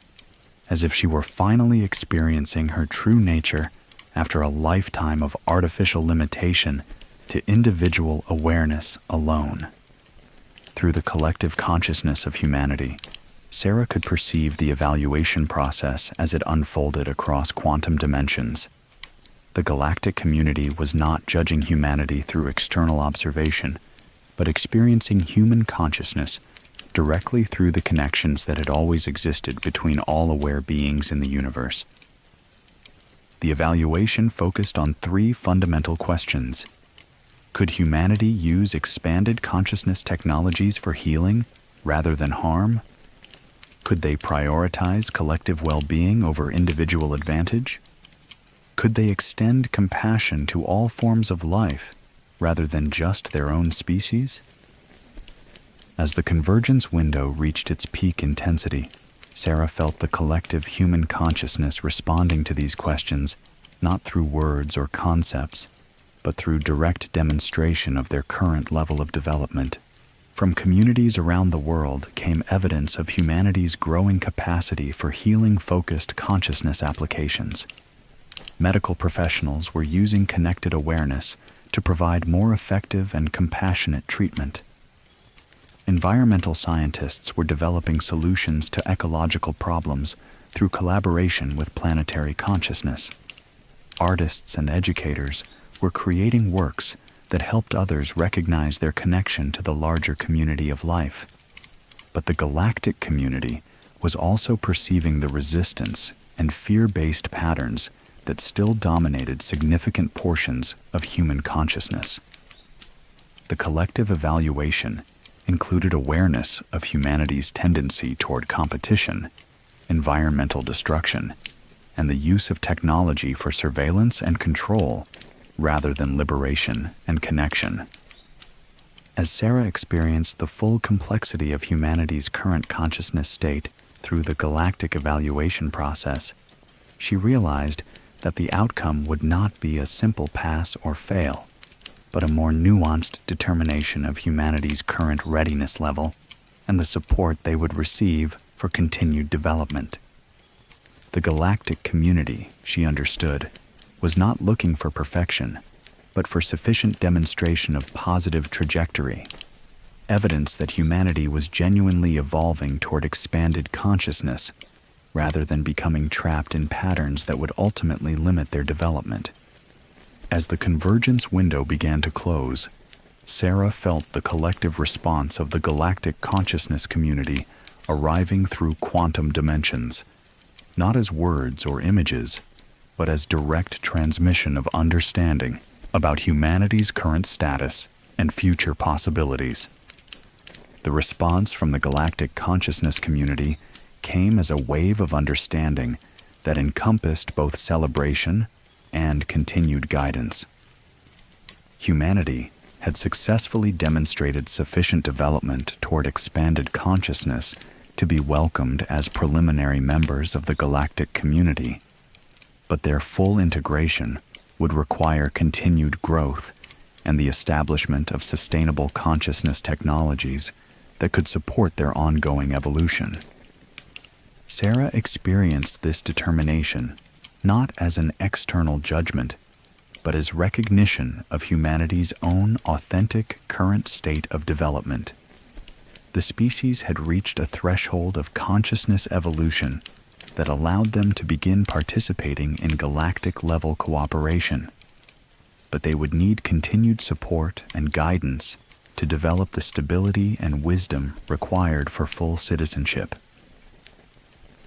as if she were finally experiencing her true nature after a lifetime of artificial limitation to individual awareness alone. Through the collective consciousness of humanity, Sarah could perceive the evaluation process as it unfolded across quantum dimensions. The galactic community was not judging humanity through external observation, but experiencing human consciousness directly through the connections that had always existed between all aware beings in the universe. The evaluation focused on three fundamental questions. Could humanity use expanded consciousness technologies for healing rather than harm? Could they prioritize collective well-being over individual advantage? Could they extend compassion to all forms of life rather than just their own species? As the convergence window reached its peak intensity, Sarah felt the collective human consciousness responding to these questions not through words or concepts, but through direct demonstration of their current level of development. From communities around the world came evidence of humanity's growing capacity for healing-focused consciousness applications. Medical professionals were using connected awareness to provide more effective and compassionate treatment. Environmental scientists were developing solutions to ecological problems through collaboration with planetary consciousness. Artists and educators were creating works that helped others recognize their connection to the larger community of life. But the galactic community was also perceiving the resistance and fear-based patterns that still dominated significant portions of human consciousness. The collective evaluation included awareness of humanity's tendency toward competition, environmental destruction, and the use of technology for surveillance and control rather than liberation and connection. As Sarah experienced the full complexity of humanity's current consciousness state through the galactic evaluation process, she realized that the outcome would not be a simple pass or fail, but a more nuanced determination of humanity's current readiness level and the support they would receive for continued development. The galactic community, she understood, was not looking for perfection, but for sufficient demonstration of positive trajectory, evidence that humanity was genuinely evolving toward expanded consciousness rather than becoming trapped in patterns that would ultimately limit their development. As the convergence window began to close, Sarah felt the collective response of the galactic consciousness community arriving through quantum dimensions, not as words or images, but as direct transmission of understanding about humanity's current status and future possibilities. The response from the galactic consciousness community came as a wave of understanding that encompassed both celebration and continued guidance. Humanity had successfully demonstrated sufficient development toward expanded consciousness to be welcomed as preliminary members of the galactic community, but their full integration would require continued growth and the establishment of sustainable consciousness technologies that could support their ongoing evolution. Sarah experienced this determination not as an external judgment, but as recognition of humanity's own authentic current state of development. The species had reached a threshold of consciousness evolution that allowed them to begin participating in galactic-level cooperation, but they would need continued support and guidance to develop the stability and wisdom required for full citizenship.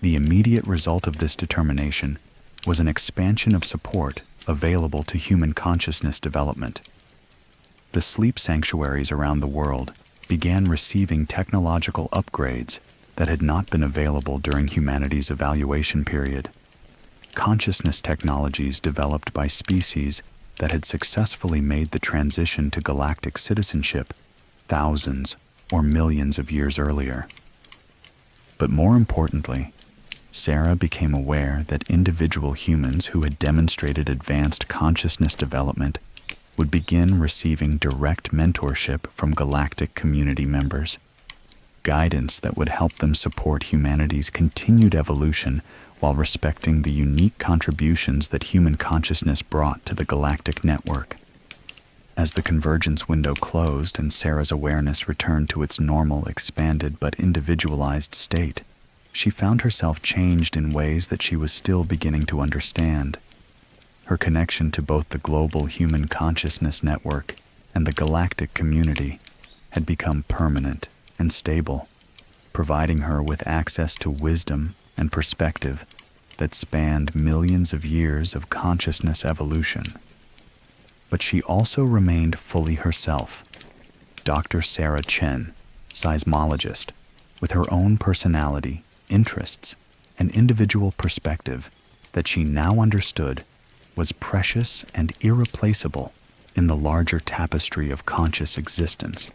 The immediate result of this determination was an expansion of support available to human consciousness development. The sleep sanctuaries around the world began receiving technological upgrades that had not been available during humanity's evaluation period. Consciousness technologies developed by species that had successfully made the transition to galactic citizenship thousands or millions of years earlier. But more importantly, Sarah became aware that individual humans who had demonstrated advanced consciousness development would begin receiving direct mentorship from galactic community members, guidance that would help them support humanity's continued evolution while respecting the unique contributions that human consciousness brought to the galactic network. As the convergence window closed and Sarah's awareness returned to its normal, expanded but individualized state, she found herself changed in ways that she was still beginning to understand. Her connection to both the global human consciousness network and the galactic community had become permanent and stable. providing her with access to wisdom and perspective that spanned millions of years of consciousness evolution. But she also remained fully herself, Dr. Sarah Chen, seismologist, with her own personality, interests, and individual perspective that she now understood was precious and irreplaceable in the larger tapestry of conscious existence.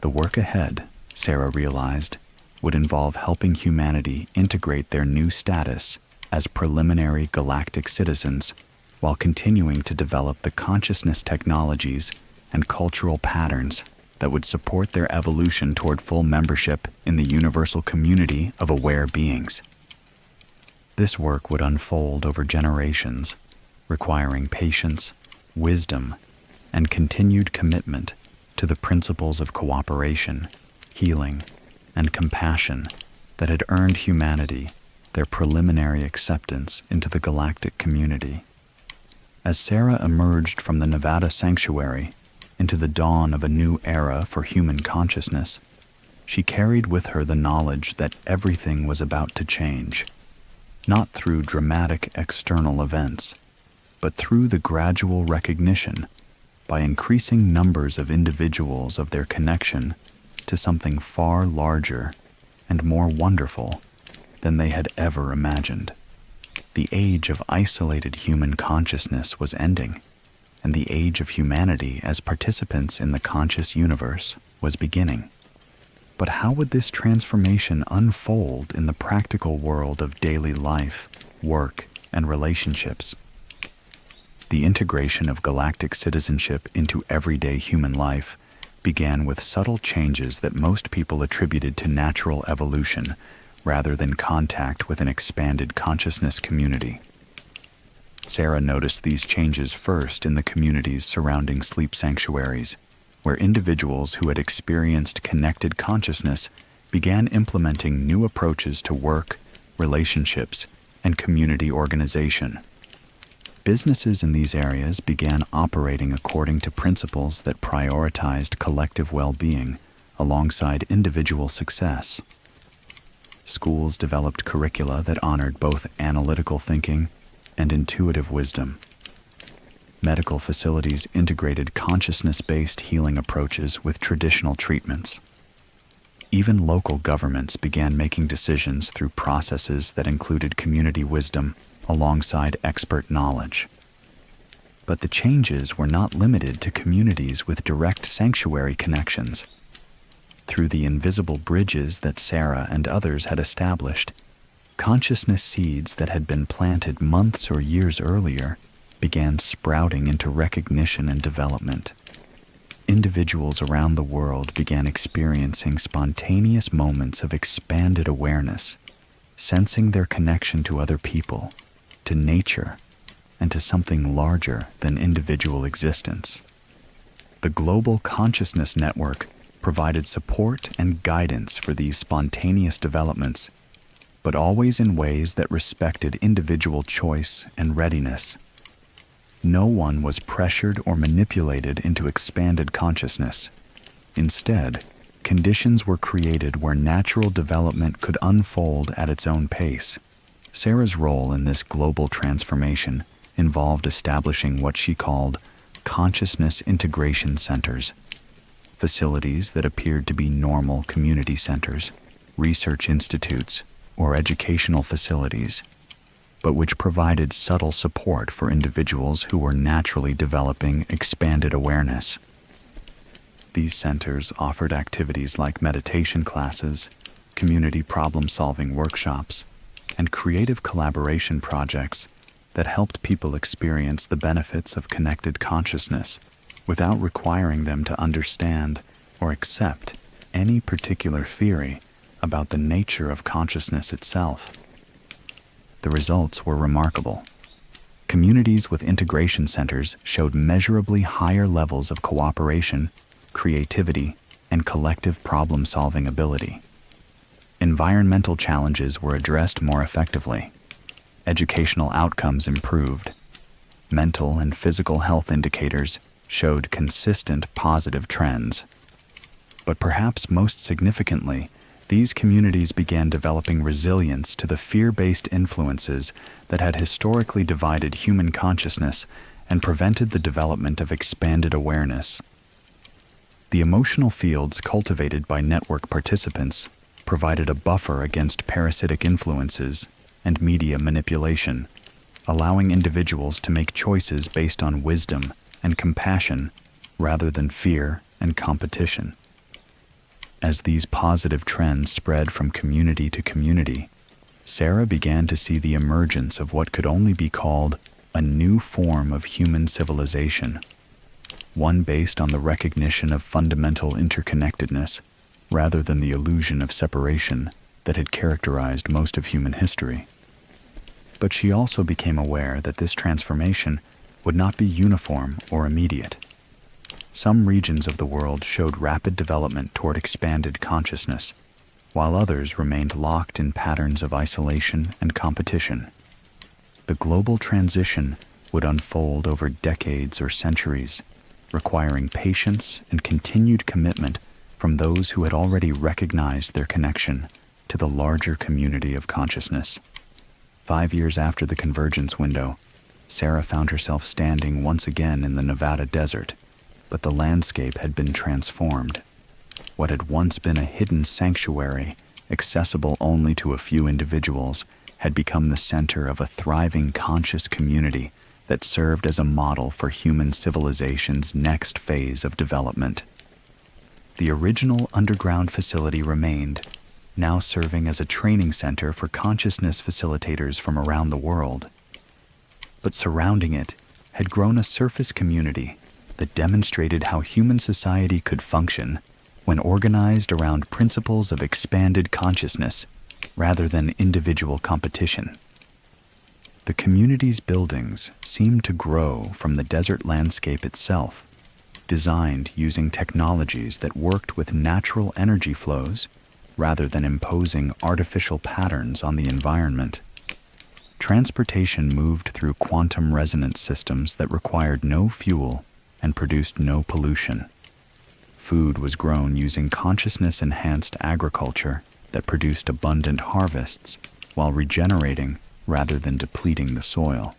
The work ahead, Sarah realized, would involve helping humanity integrate their new status as preliminary galactic citizens while continuing to develop the consciousness technologies and cultural patterns that would support their evolution toward full membership in the universal community of aware beings. This work would unfold over generations, requiring patience, wisdom, and continued commitment to the principles of cooperation, healing, and compassion that had earned humanity their preliminary acceptance into the galactic community. As Sarah emerged from the Nevada sanctuary into the dawn of a new era for human consciousness, she carried with her the knowledge that everything was about to change, not through dramatic external events, but through the gradual recognition by increasing numbers of individuals of their connection to something far larger and more wonderful than they had ever imagined. The age of isolated human consciousness was ending, and the age of humanity as participants in the conscious universe was beginning. But how would this transformation unfold in the practical world of daily life, work, and relationships? The integration of galactic citizenship into everyday human life began with subtle changes that most people attributed to natural evolution rather than contact with an expanded consciousness community. Sarah noticed these changes first in the communities surrounding sleep sanctuaries, where individuals who had experienced connected consciousness began implementing new approaches to work, relationships, and community organization. Businesses in these areas began operating according to principles that prioritized collective well-being alongside individual success. Schools developed curricula that honored both analytical thinking and intuitive wisdom. Medical facilities integrated consciousness-based healing approaches with traditional treatments. Even local governments began making decisions through processes that included community wisdom alongside expert knowledge. But the changes were not limited to communities with direct sanctuary connections. Through the invisible bridges that Sarah and others had established, consciousness seeds that had been planted months or years earlier began sprouting into recognition and development. Individuals around the world began experiencing spontaneous moments of expanded awareness, sensing their connection to other people, to nature, and to something larger than individual existence. The Global Consciousness Network provided support and guidance for these spontaneous developments, but always in ways that respected individual choice and readiness. No one was pressured or manipulated into expanded consciousness. Instead, conditions were created where natural development could unfold at its own pace. Sarah's role in this global transformation involved establishing what she called consciousness integration centers, facilities that appeared to be normal community centers, research institutes, or educational facilities, but which provided subtle support for individuals who were naturally developing expanded awareness. These centers offered activities like meditation classes, community problem-solving workshops, and creative collaboration projects that helped people experience the benefits of connected consciousness without requiring them to understand or accept any particular theory about the nature of consciousness itself. The results were remarkable. Communities with integration centers showed measurably higher levels of cooperation, creativity, and collective problem-solving ability. Environmental challenges were addressed more effectively. Educational outcomes improved. Mental and physical health indicators showed consistent positive trends. But perhaps most significantly, These communities began developing resilience to the fear-based influences that had historically divided human consciousness and prevented the development of expanded awareness. The emotional fields cultivated by network participants provided a buffer against parasitic influences and media manipulation, allowing individuals to make choices based on wisdom and compassion rather than fear and competition. As these positive trends spread from community to community, Sarah began to see the emergence of what could only be called a new form of human civilization, one based on the recognition of fundamental interconnectedness rather than the illusion of separation that had characterized most of human history. But she also became aware that this transformation would not be uniform or immediate. Some regions of the world showed rapid development toward expanded consciousness, while others remained locked in patterns of isolation and competition. The global transition would unfold over decades or centuries, requiring patience and continued commitment from those who had already recognized their connection to the larger community of consciousness. 5 years after the convergence window, Sarah found herself standing once again in the Nevada desert, but the landscape had been transformed. What had once been a hidden sanctuary, accessible only to a few individuals, had become the center of a thriving conscious community that served as a model for human civilization's next phase of development. The original underground facility remained, now serving as a training center for consciousness facilitators from around the world. But surrounding it had grown a surface community that demonstrated how human society could function when organized around principles of expanded consciousness rather than individual competition. The community's buildings seemed to grow from the desert landscape itself, designed using technologies that worked with natural energy flows rather than imposing artificial patterns on the environment. Transportation moved through quantum resonance systems that required no fuel and produced no pollution. Food was grown using consciousness-enhanced agriculture that produced abundant harvests while regenerating rather than depleting the soil.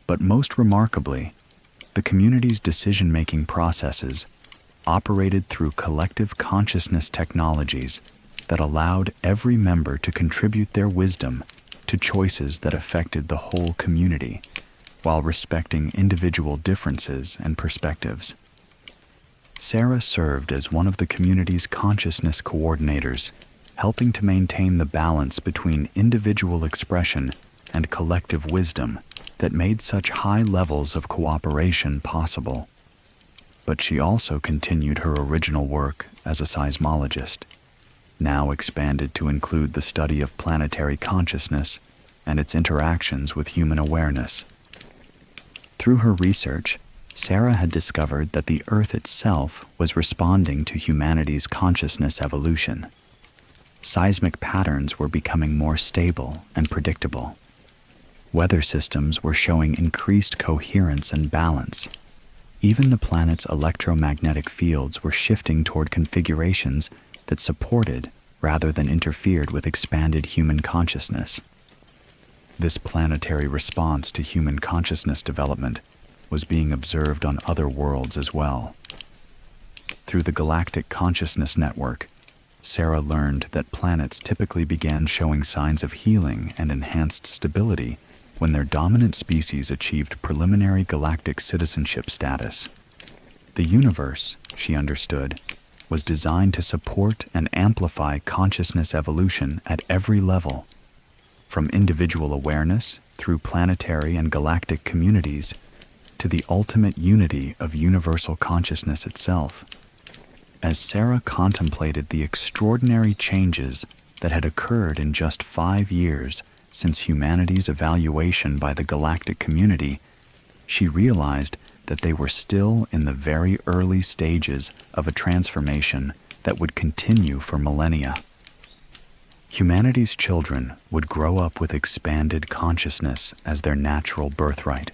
But most remarkably, the community's decision-making processes operated through collective consciousness technologies that allowed every member to contribute their wisdom to choices that affected the whole community, while respecting individual differences and perspectives. Sarah served as one of the community's consciousness coordinators, helping to maintain the balance between individual expression and collective wisdom that made such high levels of cooperation possible. But she also continued her original work as a seismologist, now expanded to include the study of planetary consciousness and its interactions with human awareness. Through her research, Sarah had discovered that the Earth itself was responding to humanity's consciousness evolution. Seismic patterns were becoming more stable and predictable. Weather systems were showing increased coherence and balance. Even the planet's electromagnetic fields were shifting toward configurations that supported rather than interfered with expanded human consciousness. This planetary response to human consciousness development was being observed on other worlds as well. Through the Galactic Consciousness Network, Sarah learned that planets typically began showing signs of healing and enhanced stability when their dominant species achieved preliminary galactic citizenship status. The universe, she understood, was designed to support and amplify consciousness evolution at every level, from individual awareness through planetary and galactic communities to the ultimate unity of universal consciousness itself. As Sarah contemplated the extraordinary changes that had occurred in just 5 years since humanity's evaluation by the galactic community, she realized that they were still in the very early stages of a transformation that would continue for millennia. Humanity's children would grow up with expanded consciousness as their natural birthright,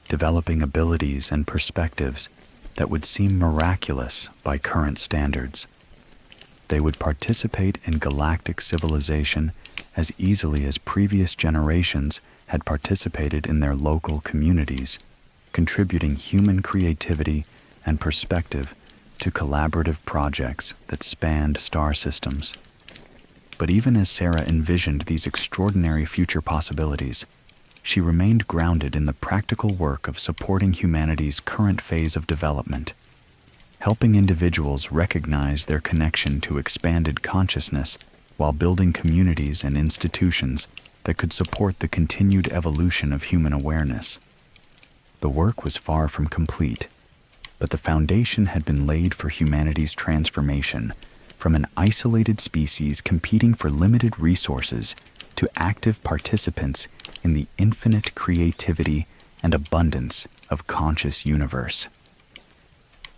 developing abilities and perspectives that would seem miraculous by current standards. They would participate in galactic civilization as easily as previous generations had participated in their local communities, contributing human creativity and perspective to collaborative projects that spanned star systems. But even as Sarah envisioned these extraordinary future possibilities, she remained grounded in the practical work of supporting humanity's current phase of development, helping individuals recognize their connection to expanded consciousness while building communities and institutions that could support the continued evolution of human awareness. The work was far from complete, but the foundation had been laid for humanity's transformation from an isolated species competing for limited resources to active participants in the infinite creativity and abundance of conscious universe.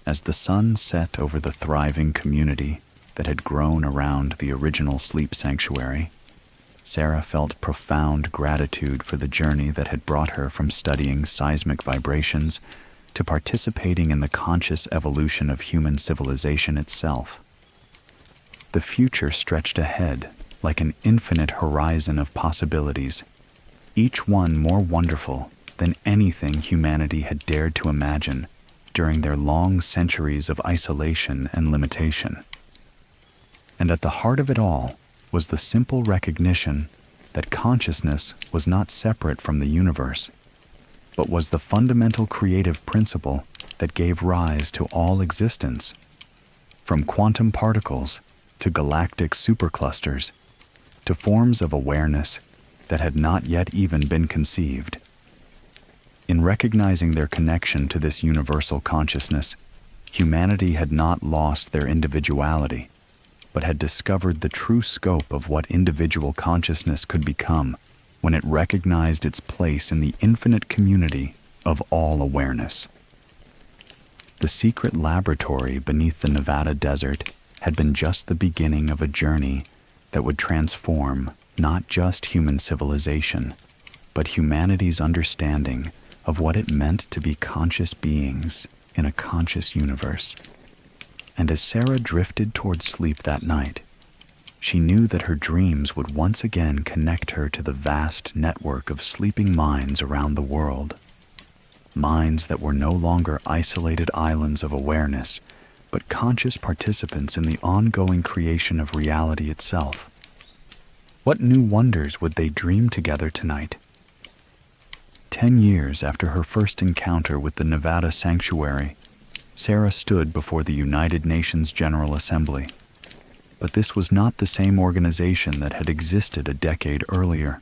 As the sun set over the thriving community that had grown around the original sleep sanctuary, Sarah felt profound gratitude for the journey that had brought her from studying seismic vibrations to participating in the conscious evolution of human civilization itself. The future stretched ahead like an infinite horizon of possibilities, each one more wonderful than anything humanity had dared to imagine during their long centuries of isolation and limitation. And at the heart of it all was the simple recognition that consciousness was not separate from the universe, but was the fundamental creative principle that gave rise to all existence, from quantum particles to galactic superclusters, to forms of awareness that had not yet even been conceived. In recognizing their connection to this universal consciousness, humanity had not lost their individuality, but had discovered the true scope of what individual consciousness could become when it recognized its place in the infinite community of all awareness. The secret laboratory beneath the Nevada desert had been just the beginning of a journey that would transform not just human civilization, but humanity's understanding of what it meant to be conscious beings in a conscious universe. And as Sarah drifted toward sleep that night, she knew that her dreams would once again connect her to the vast network of sleeping minds around the world. Minds that were no longer isolated islands of awareness, but conscious participants in the ongoing creation of reality itself. What new wonders would they dream together tonight? 10 years after her first encounter with the Nevada sanctuary, Sarah stood before the United Nations General Assembly. But this was not the same organization that had existed a decade earlier.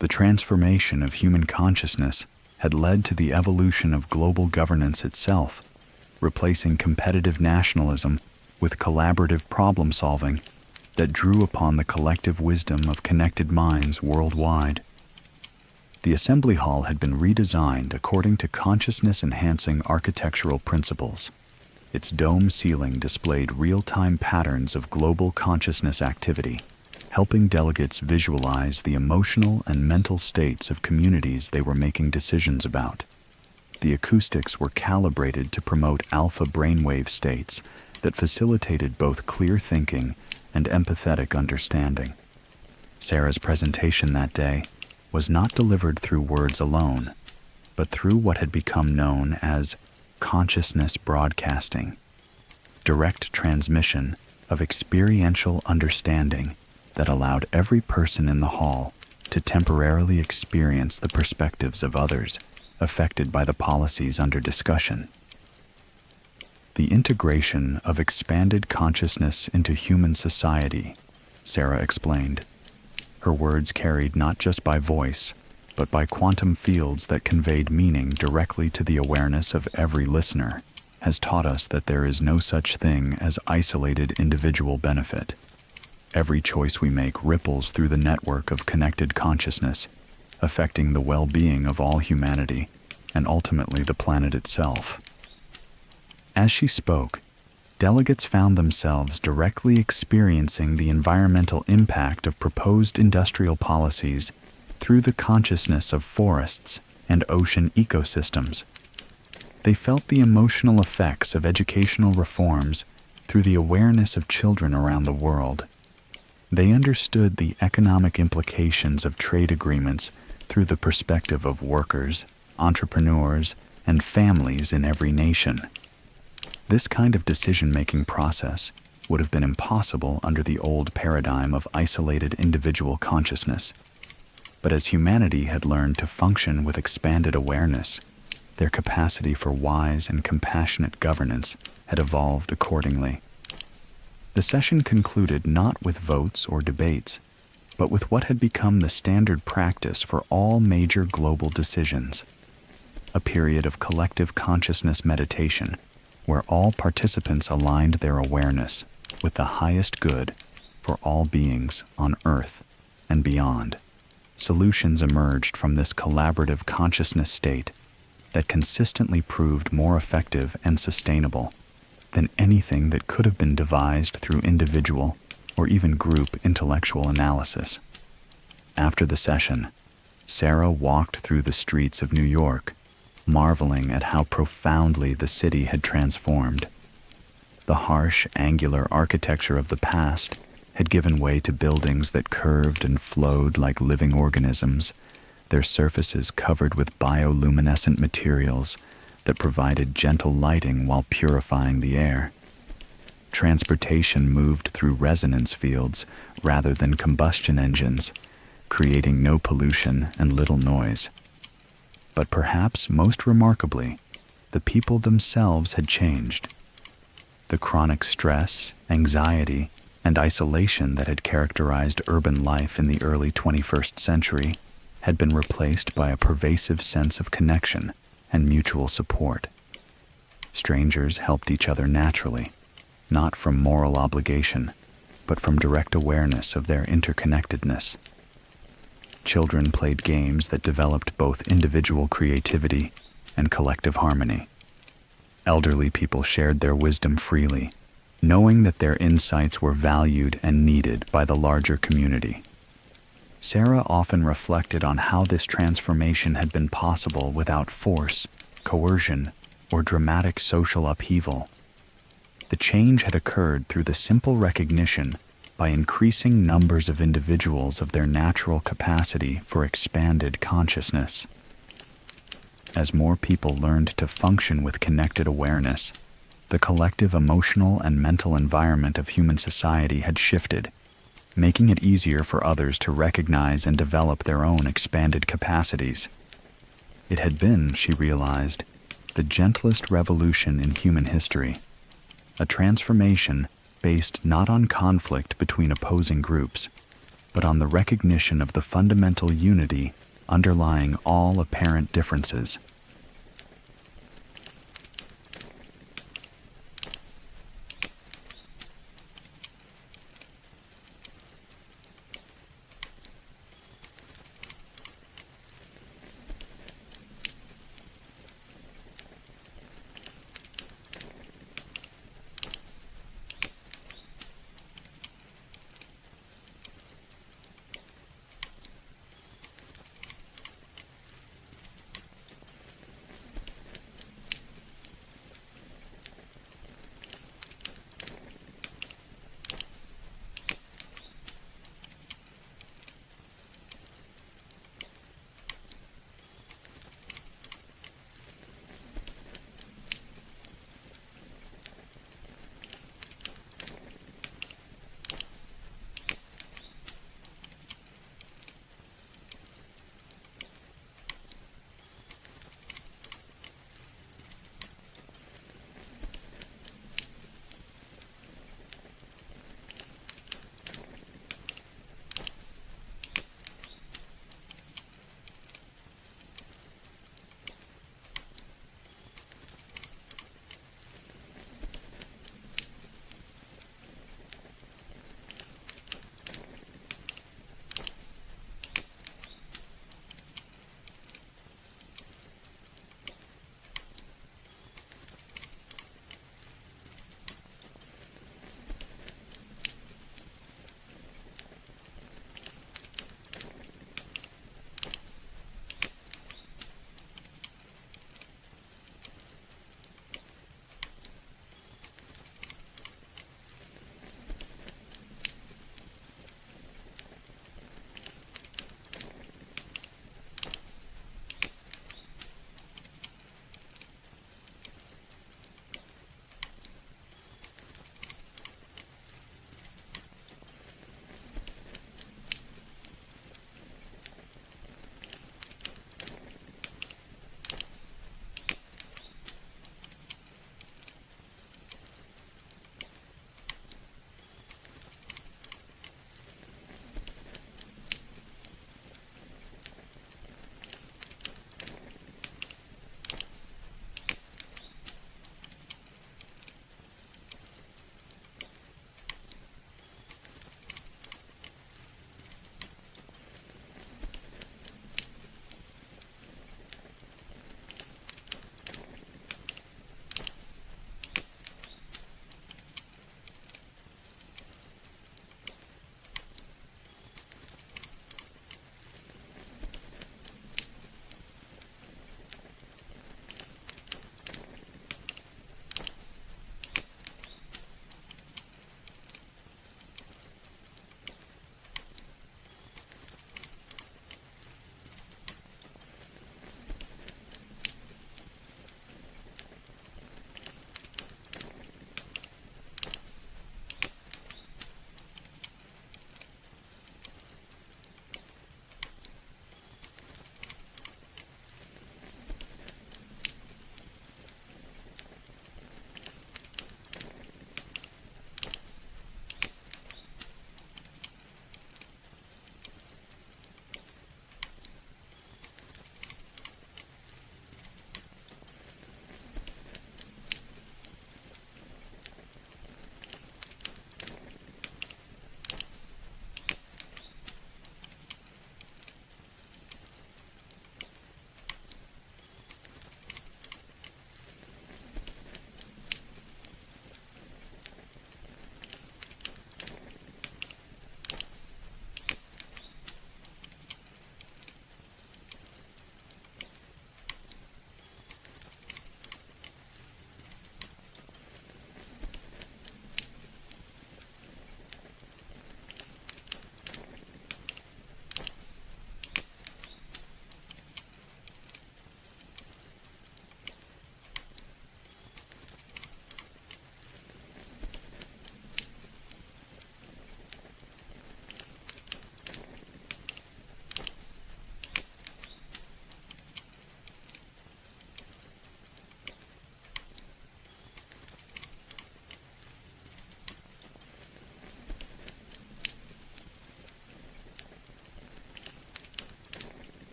The transformation of human consciousness had led to the evolution of global governance itself, replacing competitive nationalism with collaborative problem-solving that drew upon the collective wisdom of connected minds worldwide. The assembly hall had been redesigned according to consciousness-enhancing architectural principles. Its dome ceiling displayed real-time patterns of global consciousness activity, helping delegates visualize the emotional and mental states of communities they were making decisions about. The acoustics were calibrated to promote alpha brainwave states that facilitated both clear thinking and empathetic understanding. Sarah's presentation that day was not delivered through words alone, but through what had become known as consciousness broadcasting, direct transmission of experiential understanding that allowed every person in the hall to temporarily experience the perspectives of others affected by the policies under discussion. The integration of expanded consciousness into human society, Sarah explained. Her words carried not just by voice, but by quantum fields that conveyed meaning directly to the awareness of every listener, has taught us that there is no such thing as isolated individual benefit. Every choice we make ripples through the network of connected consciousness, affecting the well-being of all humanity, and ultimately the planet itself. As she spoke, delegates found themselves directly experiencing the environmental impact of proposed industrial policies through the consciousness of forests and ocean ecosystems. They felt the emotional effects of educational reforms through the awareness of children around the world. They understood the economic implications of trade agreements through the perspective of workers, entrepreneurs, and families in every nation. This kind of decision-making process would have been impossible under the old paradigm of isolated individual consciousness. But as humanity had learned to function with expanded awareness, their capacity for wise and compassionate governance had evolved accordingly. The session concluded not with votes or debates, but with what had become the standard practice for all major global decisions, a period of collective consciousness meditation where all participants aligned their awareness with the highest good for all beings on Earth and beyond. Solutions emerged from this collaborative consciousness state that consistently proved more effective and sustainable than anything that could have been devised through individual or even group intellectual analysis. After the session, Sarah walked through the streets of New York, marveling at how profoundly the city had transformed. The harsh, angular architecture of the past had given way to buildings that curved and flowed like living organisms, their surfaces covered with bioluminescent materials that provided gentle lighting while purifying the air. Transportation moved through resonance fields rather than combustion engines, creating no pollution and little noise. But perhaps most remarkably, the people themselves had changed. The chronic stress, anxiety, and isolation that had characterized urban life in the early 21st century had been replaced by a pervasive sense of connection and mutual support. Strangers helped each other naturally, not from moral obligation, but from direct awareness of their interconnectedness. Children played games that developed both individual creativity and collective harmony. Elderly people shared their wisdom freely, knowing that their insights were valued and needed by the larger community. Sarah often reflected on how this transformation had been possible without force, coercion, or dramatic social upheaval. The change had occurred through the simple recognition by increasing numbers of individuals of their natural capacity for expanded consciousness. As more people learned to function with connected awareness, the collective emotional and mental environment of human society had shifted, making it easier for others to recognize and develop their own expanded capacities. It had been, she realized, the gentlest revolution in human history, a transformation based not on conflict between opposing groups, but on the recognition of the fundamental unity underlying all apparent differences.